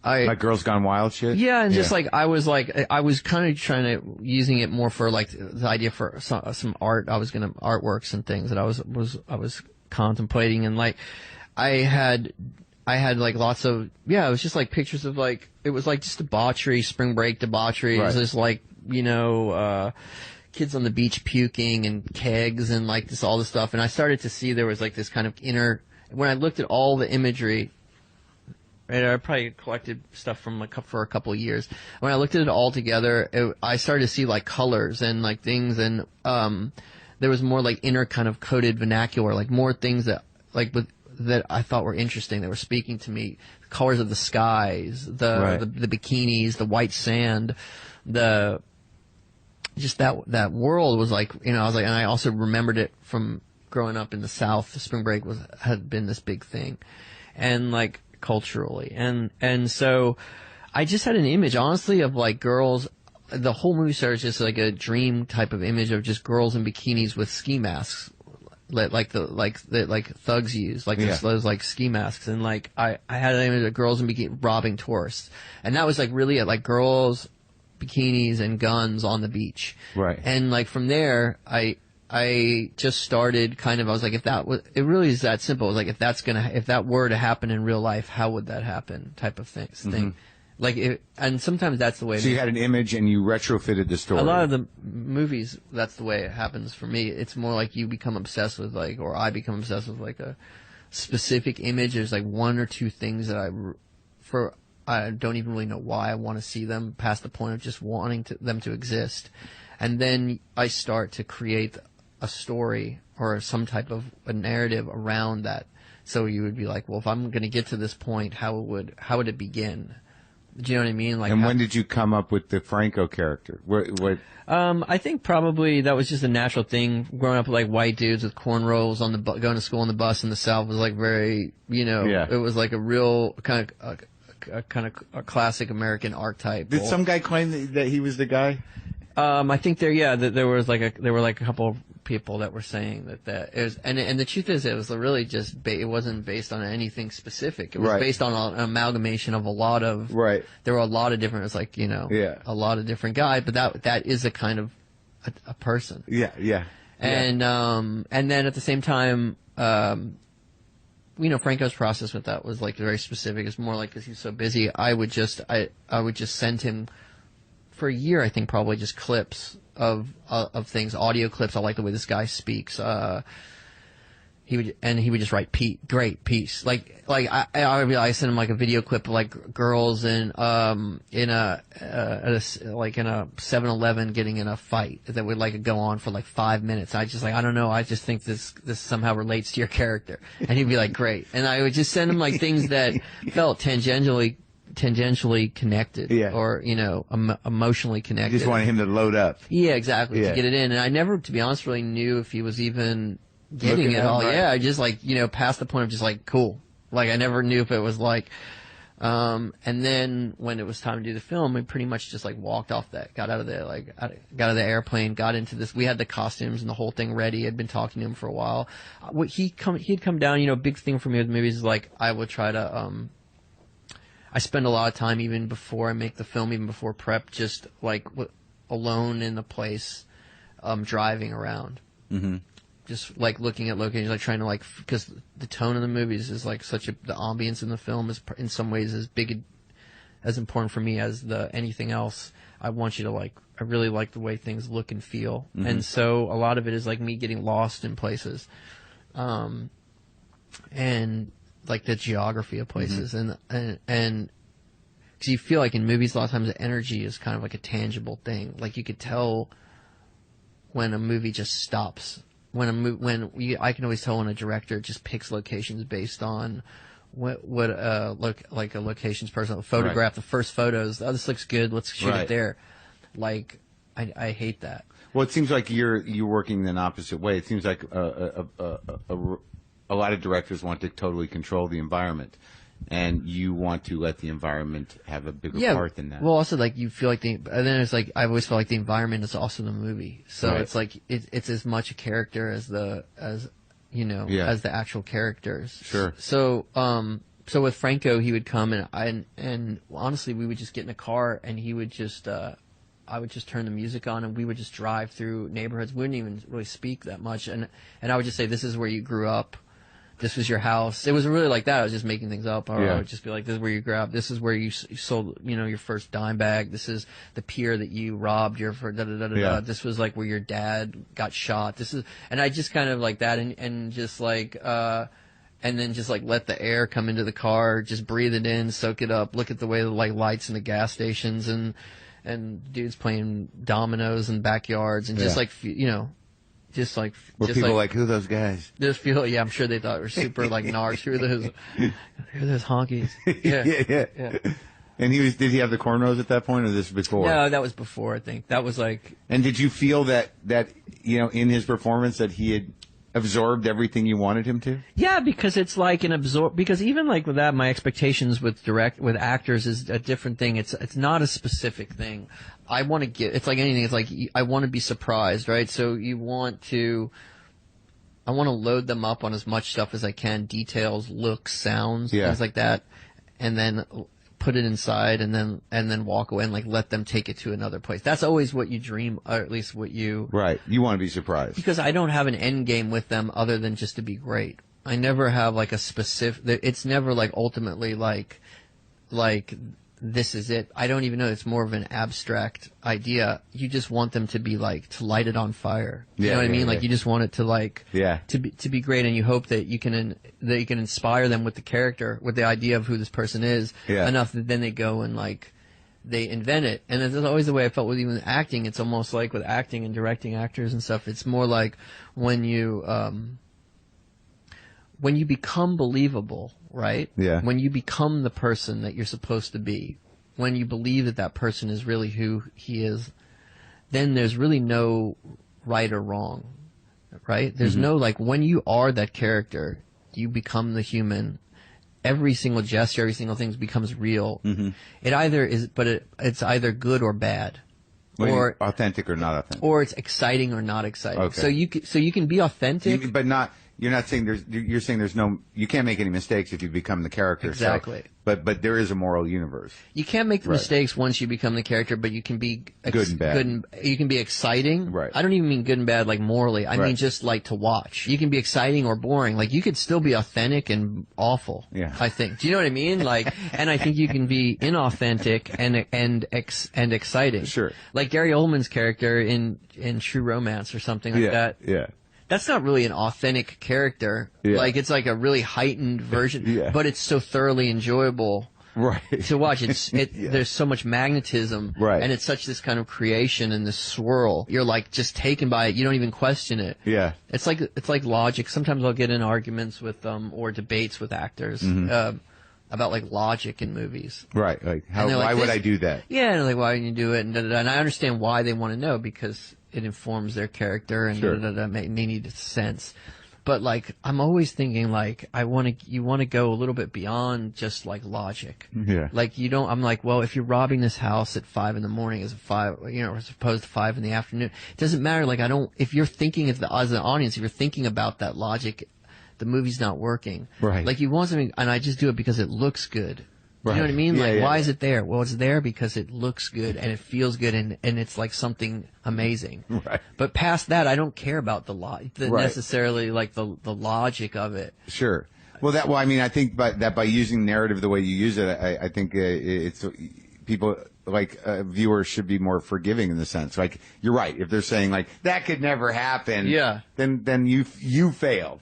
like Girls Gone Wild shit? Yeah, and just like I was kind of trying to using it more for like the idea for some art. Artworks and things that I was contemplating, and like I had like lots of it was just like pictures of like it was like just debauchery, spring break debauchery. It was just like kids on the beach puking and kegs and like all this stuff, and I started to see there was like this kind of inner. When I looked at all the imagery. Right, I probably collected stuff from for a couple of years. When I looked at it all together, I started to see like colors and like things, and there was more like inner kind of coded vernacular, like more things that that I thought were interesting, that were speaking to me. The colors of the skies, the bikinis, the white sand, just that world was like, I was like, and I also remembered it from growing up in the South. The spring break had been this big thing, and like. Culturally, and so I just had an image, honestly, of like girls. The whole movie started just like a dream type of image of just girls in bikinis with ski masks, like thugs use, like those like ski masks, and like I had an image of girls in bikinis robbing tourists, and that was like really like girls, bikinis, and guns on the beach, right? And like from there, I just started kind of, I was like, it really is that simple. I was like, if that were to happen in real life, how would that happen type of thing. Like, and sometimes that's the way. So you had an image and you retrofitted the story. A lot of the movies, that's the way it happens for me. It's more like you become obsessed with like, or I become obsessed with like a specific image. There's like one or two things that I don't even really know why I want to see them past the point of just wanting them to exist. And then I start to create a story or some type of a narrative around that. So you would be like, well, if I'm going to get to this point, how would it begin? Do you know what I mean? Like, and when did you come up with the Franco character? What? I think probably that was just a natural thing. Growing up with like white dudes with cornrows on the going to school on the bus in the South was like very, it was like a real kind of a classic American archetype. Did some guy claim that he was the guy? I think there were like a couple of people that were saying that it was, and the truth is, it was really just it wasn't based on anything specific. It was based on an amalgamation of a lot of There were a lot of different. It was like a lot of different guys, but that is a kind of a person. And then at the same time, Franco's process with that was like very specific. It's more like because he's so busy, I would just send him for a year. I think probably just clips of things, audio clips. I like the way this guy speaks. He would just write great piece. I sent him like a video clip of like girls in a 7-Eleven getting in a fight that would like go on for like 5 minutes. I don't know. I just think this somehow relates to your character. And he'd be like, great. And I would just send him like things that felt tangentially connected, or emotionally connected. You just wanted him to load up. Yeah, exactly, to get it in. And I never, to be honest, really knew if he was even getting it all. Yeah, I just past the point of just like cool. Like I never knew if it was like. And then when it was time to do the film, we pretty much just like walked off that, got out of the airplane, got into this. We had the costumes and the whole thing ready. I'd been talking to him for a while. He'd come down. Big thing for me with movies is like I would try to I spend a lot of time even before I make the film, even before prep, just like alone in the place, driving around, just like looking at locations, like trying to because the tone of the movies is like the ambience in the film is in some ways as important for me as anything else. I want you to I really like the way things look and feel, and so a lot of it is like me getting lost in places, and like the geography of places, and because you feel like in movies a lot of times the energy is kind of like a tangible thing. Like you could tell when a movie just stops. I can always tell when a director just picks locations based on like a locations person will photograph the first photos. Oh, this looks good. Let's shoot it there. Like I hate that. Well, it seems like you're working in an opposite way. It seems like a lot of directors want to totally control the environment, and you want to let the environment have a bigger part in that. Well, also you feel like and then it's like I always feel like the environment is also the movie, so it's like it's as much a character as the actual characters. Sure. So with Franco, he would come and honestly, we would just get in a car and he would just I would just turn the music on and we would just drive through neighborhoods. We wouldn't even really speak that much, and I would just say, "This is where you grew up. This was your house." It was really like that. I was just making things up. Or I would just be like, "This is where you grew up. This is where you sold, your first dime bag. This is the pier that you robbed your for da-da-da-da-da. This was like where your dad got shot. This is," and I just kind of like that and just like, and then just like let the air come into the car, just breathe it in, soak it up, look at the way the lights in the gas stations and dudes playing dominoes in backyards and just just like people like, who are those guys? Just feel, I'm sure they thought it was super like narcs. Who are those honkies? Yeah. And did he have the cornrows at that point, or this before? No, that was before, I think. That was like. And did you feel that in his performance that he had absorbed everything you wanted him to? Yeah, because it's like because even like with that, my expectations with actors is a different thing. It's not a specific thing. I want to it's like anything. It's like I want to be surprised, right? So I want to load them up on as much stuff as I can, details, looks, sounds, things like that, and then put it inside and then walk away and like let them take it to another place. That's always what you dream, or at least what you... Right. You want to be surprised. Because I don't have an end game with them other than just to be great. I never have like a specific... It's never like ultimately like this is it. I don't even know. It's more of an abstract idea. You just want them to be like, to light it on fire. You know what I mean? Like you just want it to like, to be great, and you hope that you can inspire them with the character, with the idea of who this person is enough that then they go and like they invent it. And that's always the way I felt with even acting. It's almost like with acting and directing actors and stuff, it's more like when you become believable, right? Yeah. When you become the person that you're supposed to be, when you believe that that person is really who he is, then there's really no right or wrong, right? There's no, like, when you are that character, you become the human. Every single gesture, every single thing becomes real. It either is, but it's either good or bad, or authentic or not authentic, or it's exciting or not exciting. Okay. So you can be authentic, but not. You're not saying you're saying there's no. You can't make any mistakes if you become the character. Exactly. So, but there is a moral universe. You can't make the mistakes once you become the character, but you can be good and bad. You can be exciting. Right. I don't even mean good and bad like morally. I mean just like to watch. You can be exciting or boring. Like you could still be authentic and awful. Yeah. I think. Do you know what I mean? Like, and I think you can be inauthentic and exciting. Sure. Like Gary Oldman's character in True Romance or something like that. Yeah. That's not really an authentic character. Yeah. Like it's like a really heightened version, but it's so thoroughly enjoyable to watch. There's so much magnetism, and it's such this kind of creation and this swirl. You're like just taken by it. You don't even question it. Yeah. It's like logic. Sometimes I'll get in arguments with or debates with actors about like logic in movies. Right. Like why would I do that? Yeah, and like why didn't you do it? And I understand why they want to know because it informs their character and they need sense. But like I'm always thinking like you want to go a little bit beyond just like logic. Yeah. Like I'm like, well, if you're robbing this house at 5 a.m. as opposed to 5 p.m, it doesn't matter. Like if you're thinking as an audience, if you're thinking about that logic, the movie's not working. Right. Like you want something, and I just do it because it looks good. You know what I mean? Why is it there? Well, it's there because it looks good and it feels good and it's like something amazing. Right. But past that, I don't care about the necessarily like the logic of it. Sure. Well, I mean, I think by using narrative the way you use it, I think it's people like viewers should be more forgiving in the sense. Like you're right. If they're saying like that could never happen, then you failed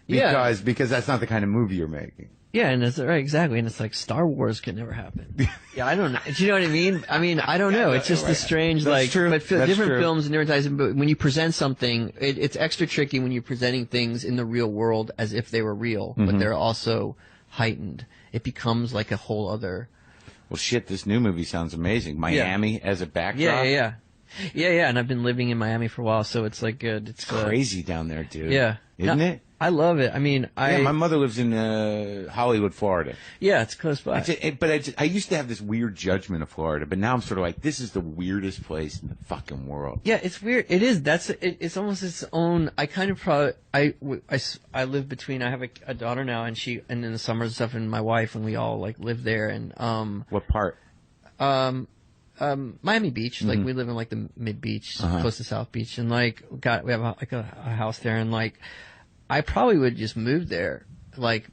because that's not the kind of movie you're making. Yeah, and it's right, exactly, and it's like Star Wars could never happen. Yeah, I don't know. Do you know what I mean? I mean, I don't know. It's just a strange, That's true. But different films and different types. But when you present something, it's extra tricky when you're presenting things in the real world as if they were real, but they're also heightened. It becomes like a whole other. Well, shit, this new movie sounds amazing. Miami as a backdrop. Yeah. And I've been living in Miami for a while, so it's like good. It's crazy down there, dude. Yeah, isn't it? I love it. I mean, my mother lives in Hollywood, Florida. Yeah, it's close by. I used to have this weird judgment of Florida, but now I'm sort of like, this is the weirdest place in the fucking world. Yeah, it's weird. It is. It's almost its own. I kind of I live between. I have a daughter now, and in the summers and stuff, and my wife, and we all like live there. And what part? Miami Beach. Like we live in like the mid beach, close to South Beach, and like we have a house there, and like. I probably would just move there, like,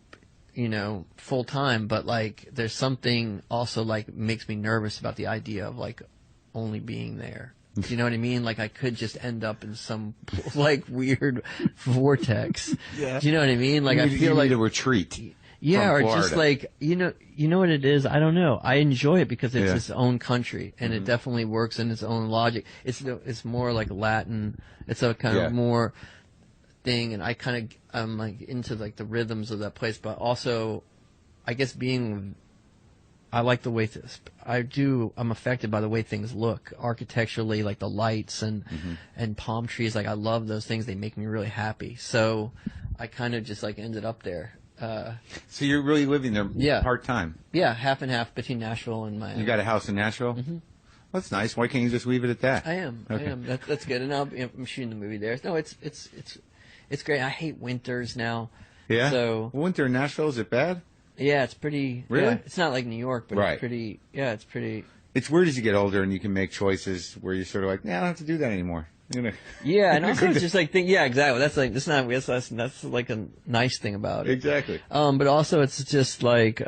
full time. But like, there's something also like makes me nervous about the idea of like only being there. Do you know what I mean? Like, I could just end up in some like weird vortex. Yeah. Do you know what I mean? Like, I feel like a retreat. Yeah, or just like you know what it is. I don't know. I enjoy it because it's its own country, and it definitely works in its own logic. It's more like Latin. It's a kind of more. Thing, and I'm like into like the rhythms of that place, but also I guess I like the way I'm affected by the way things look architecturally, like the lights and palm trees. Like I love those things. They make me really happy. So I kind of just like ended up there. So you're really living there part time? Yeah, half and half between Nashville and Miami. You got a house in Nashville? Mm-hmm. That's nice. Why can't you just leave it at that? I am. That's good. And I'm shooting the movie there. No, it's great. I hate winters now. Yeah? So winter in Nashville, is it bad? Yeah, it's pretty... Really? Yeah, it's not like New York, but it's pretty... Yeah, it's pretty... It's weird as you get older and you can make choices where you're sort of like, I don't have to do that anymore. Yeah, and also it's just like... Yeah, exactly. That's like a nice thing about it. Exactly. But also it's just like...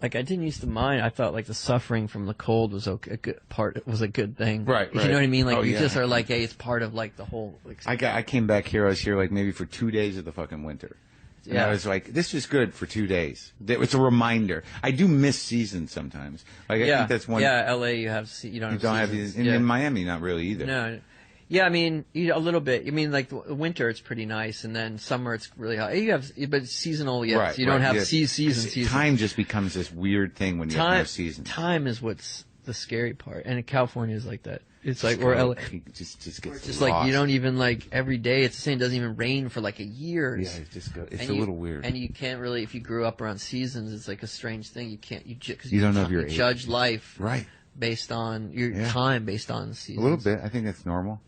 Like I didn't used to mind. I thought like the suffering from the cold was a good part. It was a good thing. Right. You know what I mean? Like just are like, hey, it's part of like the whole. Like, I came back here. I was here like maybe for 2 days of the fucking winter. And I was like, this is good for 2 days. It's a reminder. I do miss seasons sometimes. Like, I think that's one. Yeah, LA, you don't have these. In Miami, not really either. No. Yeah, I mean, a little bit. I mean, like winter, it's pretty nice, and then summer, it's really hot. You have, but it's seasonal, yes. Right, you don't have seasons. Time just becomes this weird thing when you have no seasons. Time is what's the scary part, and in California is like that. It's like where LA just gets just lost. like you don't even like every day. It's the same. It doesn't even rain for like a year. Yeah, it's a little weird. And you can't really, if you grew up around seasons, it's like a strange thing. You can't because you don't know if you're judge life right based on your time, based on seasons. A little bit. I think that's normal.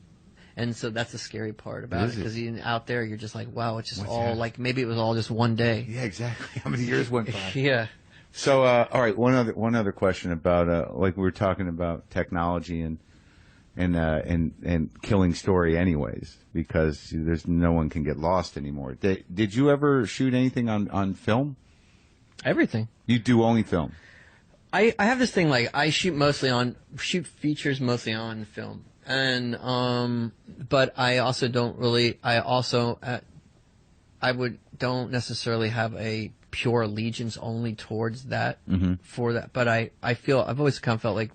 And so that's the scary part about it, because out there you're just like, wow, it's just like maybe it was all just one day. Yeah, exactly. How many years went by? Yeah. So, all right, one other question about like we were talking about technology and killing story, anyways, because there's no one can get lost anymore. Did you ever shoot anything on film? Everything. You do only film. I have this thing, like I shoot features mostly on film. And, but I also don't necessarily have a pure allegiance only towards that, for that. But I've always kind of felt like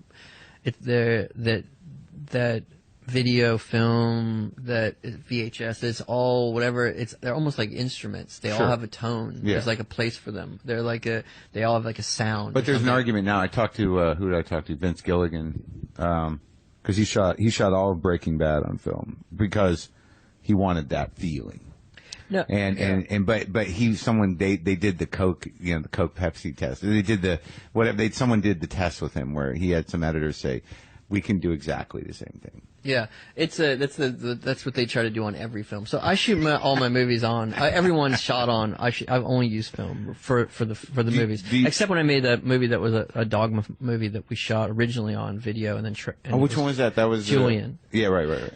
that video, film, that VHS, it's all whatever, they're almost like instruments. They all have a tone. Yeah. There's like a place for them. They all have like a sound. But there's an argument now. I talked to, who did I talk to? Vince Gilligan, because he shot all of Breaking Bad on film because he wanted that feeling. No, but they did the Coke, the Coke Pepsi test. They did someone did the test with him where he had some editors say, we can do exactly the same thing. Yeah, that's what they try to do on every film. So I shoot all my movies on. Everyone's shot on. I've only used film for the movies, except when I made that movie that was a Dogma movie that we shot originally on video and then. Which one was that? That was Julian. Yeah, right.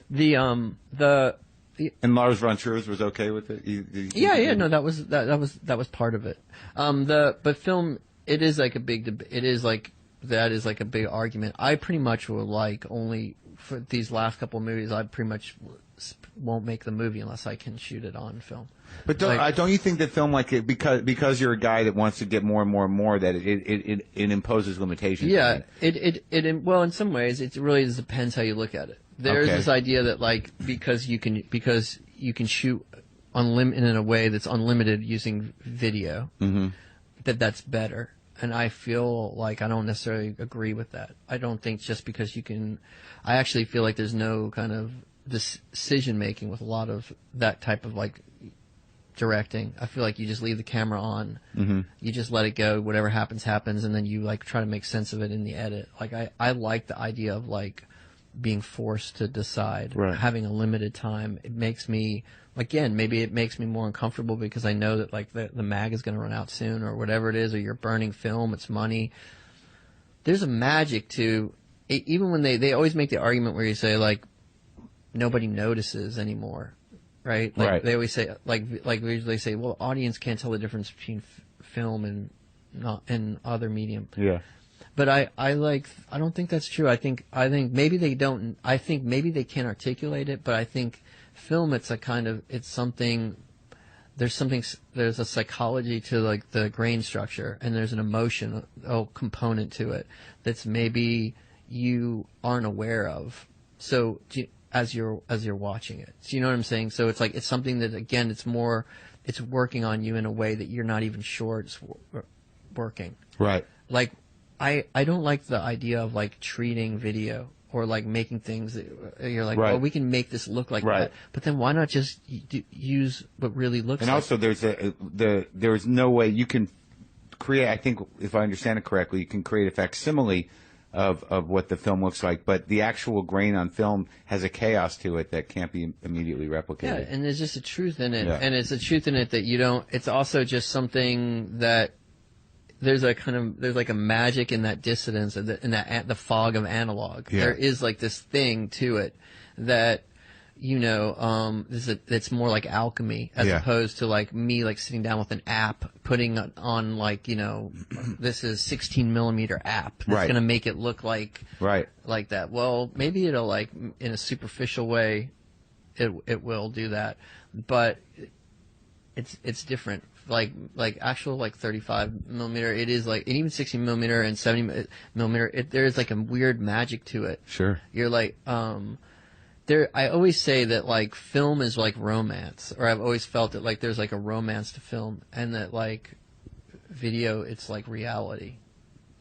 And Lars von Trier was okay with it. No, that was part of it. But film, it is like a big. It is like that is like a big argument. I pretty much will like only. For these last couple of movies, I pretty much won't make the movie unless I can shoot it on film. But don't you think that film, like because you're a guy that wants to get more and more and more, that it imposes limitations? Yeah, well, in some ways, it really depends how you look at it. There's this idea that like because you can shoot in a way that's unlimited using video, that's better. And I feel like I don't necessarily agree with that. I don't think just because you can... I actually feel like there's no kind of decision-making with a lot of that type of, like, directing. I feel like you just leave the camera on. You just let it go. Whatever happens, happens. And then you, like, try to make sense of it in the edit. Like, I like the idea of, like, being forced to decide. Right. Having a limited time. It makes me... Again, maybe it makes me more uncomfortable because I know that like the mag is going to run out soon or whatever it is, or you're burning film, it's money. There's a magic to even when they always make the argument where you say like nobody notices anymore, right? Like they always say like we usually say, well, audience can't tell the difference between film and other medium. Yeah. But I don't think that's true. I think maybe they don't. I think maybe they can't articulate it, but I think film, there's a psychology to like the grain structure, and there's an emotional component to it that's maybe you aren't aware of. So as you're watching it, so you know what I'm saying? So it's like, it's something that, again, it's working on you in a way that you're not even sure it's working. Right. Like, I don't like the idea of like treating video or like making things that you're like, oh, we can make this look like that. But then why not just use what really looks like? And also there's no way you can create, I think if I understand it correctly, you can create a facsimile of what the film looks like, but the actual grain on film has a chaos to it that can't be immediately replicated. Yeah, and there's just a truth in it. Yeah. And it's a truth in it that you don't, it's also just something that there's like a magic in that dissonance, in the fog of analog. Yeah. There is like this thing to it that, it's more like alchemy as opposed to like me like sitting down with an app, putting on like, this is 16 millimeter app that's going to make it look like that. Well, maybe it'll like in a superficial way, it will do that, but it's different. Like actual like 35 millimeter, it is like, and even 60 millimeter and 70 millimeter, there's like a weird magic to it. Sure. You're like, I always say that like film is like romance, or I've always felt that like there's like a romance to film, and that like video, it's like reality.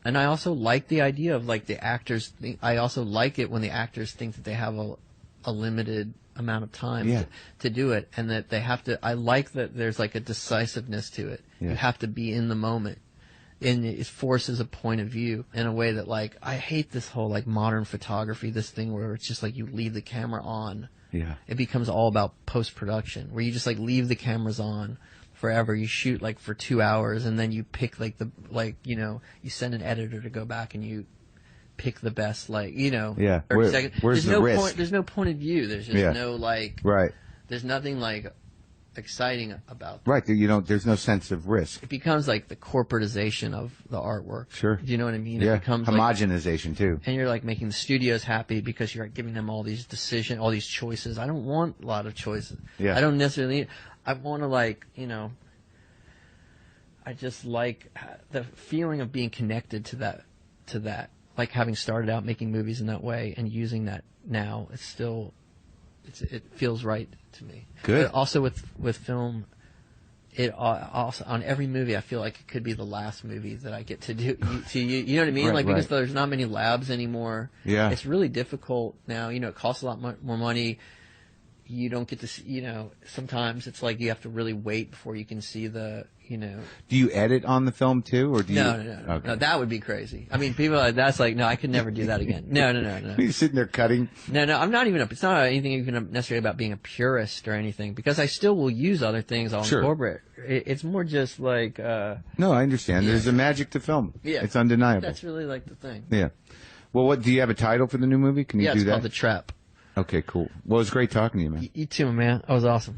And I also like the idea of like the actors. I also like it when the actors think that they have a limited amount of time to do it, and that they have to. I like that there's like a decisiveness to it. You have to be in the moment, and it forces a point of view in a way that like I hate this whole like modern photography, this thing where it's just like you leave the camera on. Yeah, it becomes all about post production, where you just like leave the cameras on forever. You shoot like for 2 hours, and then you pick like you send an editor to go back and you pick the best, like, 30 seconds. Where's the risk? There's no point of view. There's just no like. Right. There's nothing like exciting about that. Right. There's no sense of risk. It becomes like the corporatization of the artwork. Sure. Do you know what I mean? Yeah. It becomes homogenization too. And you're like making the studios happy because you're giving them all these all these choices. I don't want a lot of choices. Yeah. I don't necessarily. I want to I just like the feeling of being connected to that. Like having started out making movies in that way and using that now, it feels right to me. Good. But also with film, it also on every movie I feel like it could be the last movie that I get to do. You know what I mean? Right, because there's not many labs anymore. Yeah. It's really difficult now. It costs a lot more money. You don't get to sometimes it's like you have to really wait before you can see the. Do you edit on the film too, or do you? No. Okay. No, that would be crazy. I mean, people that's like, no, I could never do that again. No. You're sitting there cutting. No, I'm not even. It's not anything even necessarily about being a purist or anything, because I still will use other things. I'll incorporate. It's more just like. No, I understand. Yeah. There's a magic to film. Yeah, it's undeniable. That's really like the thing. Yeah. Well, do you have a title for the new movie? Can you do that? Yeah, it's called The Trap. Okay, cool. Well, it was great talking to you, man. You too, man. That was awesome.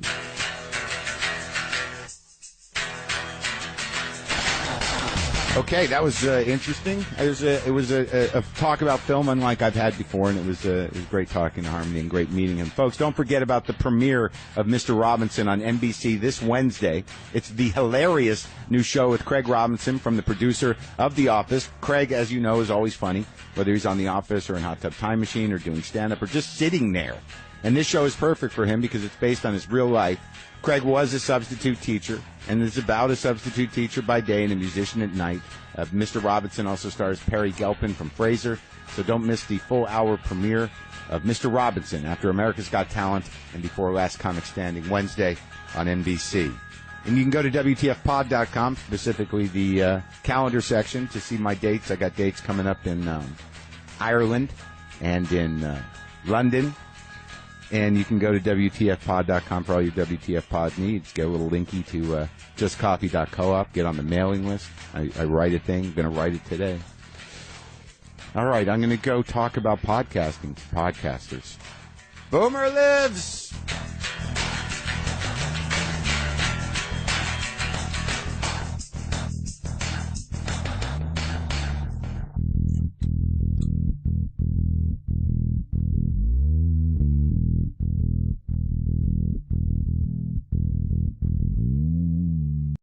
Okay, that was interesting. It was a talk about film unlike I've had before, and it was great talking to Harmony and great meeting him. Folks, don't forget about the premiere of Mr. Robinson on NBC this Wednesday. It's the hilarious new show with Craig Robinson, from the producer of The Office. Craig, as you know, is always funny, whether he's on The Office or in Hot Tub Time Machine or doing stand-up or just sitting there. And this show is perfect for him because it's based on his real life. Craig was a substitute teacher, and is about a substitute teacher by day and a musician at night. Mr. Robinson also stars Perry Gelpin from Frasier, so don't miss the full-hour premiere of Mr. Robinson after America's Got Talent and before Last Comic Standing, Wednesday on NBC. And you can go to WTFpod.com, specifically the calendar section, to see my dates. I got dates coming up in Ireland and in London. And you can go to WTFpod.com for all your WTF pod needs. Get a little linky to justcoffee.coop. Get on the mailing list. I write a thing. I'm going to write it today. All right, I'm going to go talk about podcasting to podcasters. Boomer lives!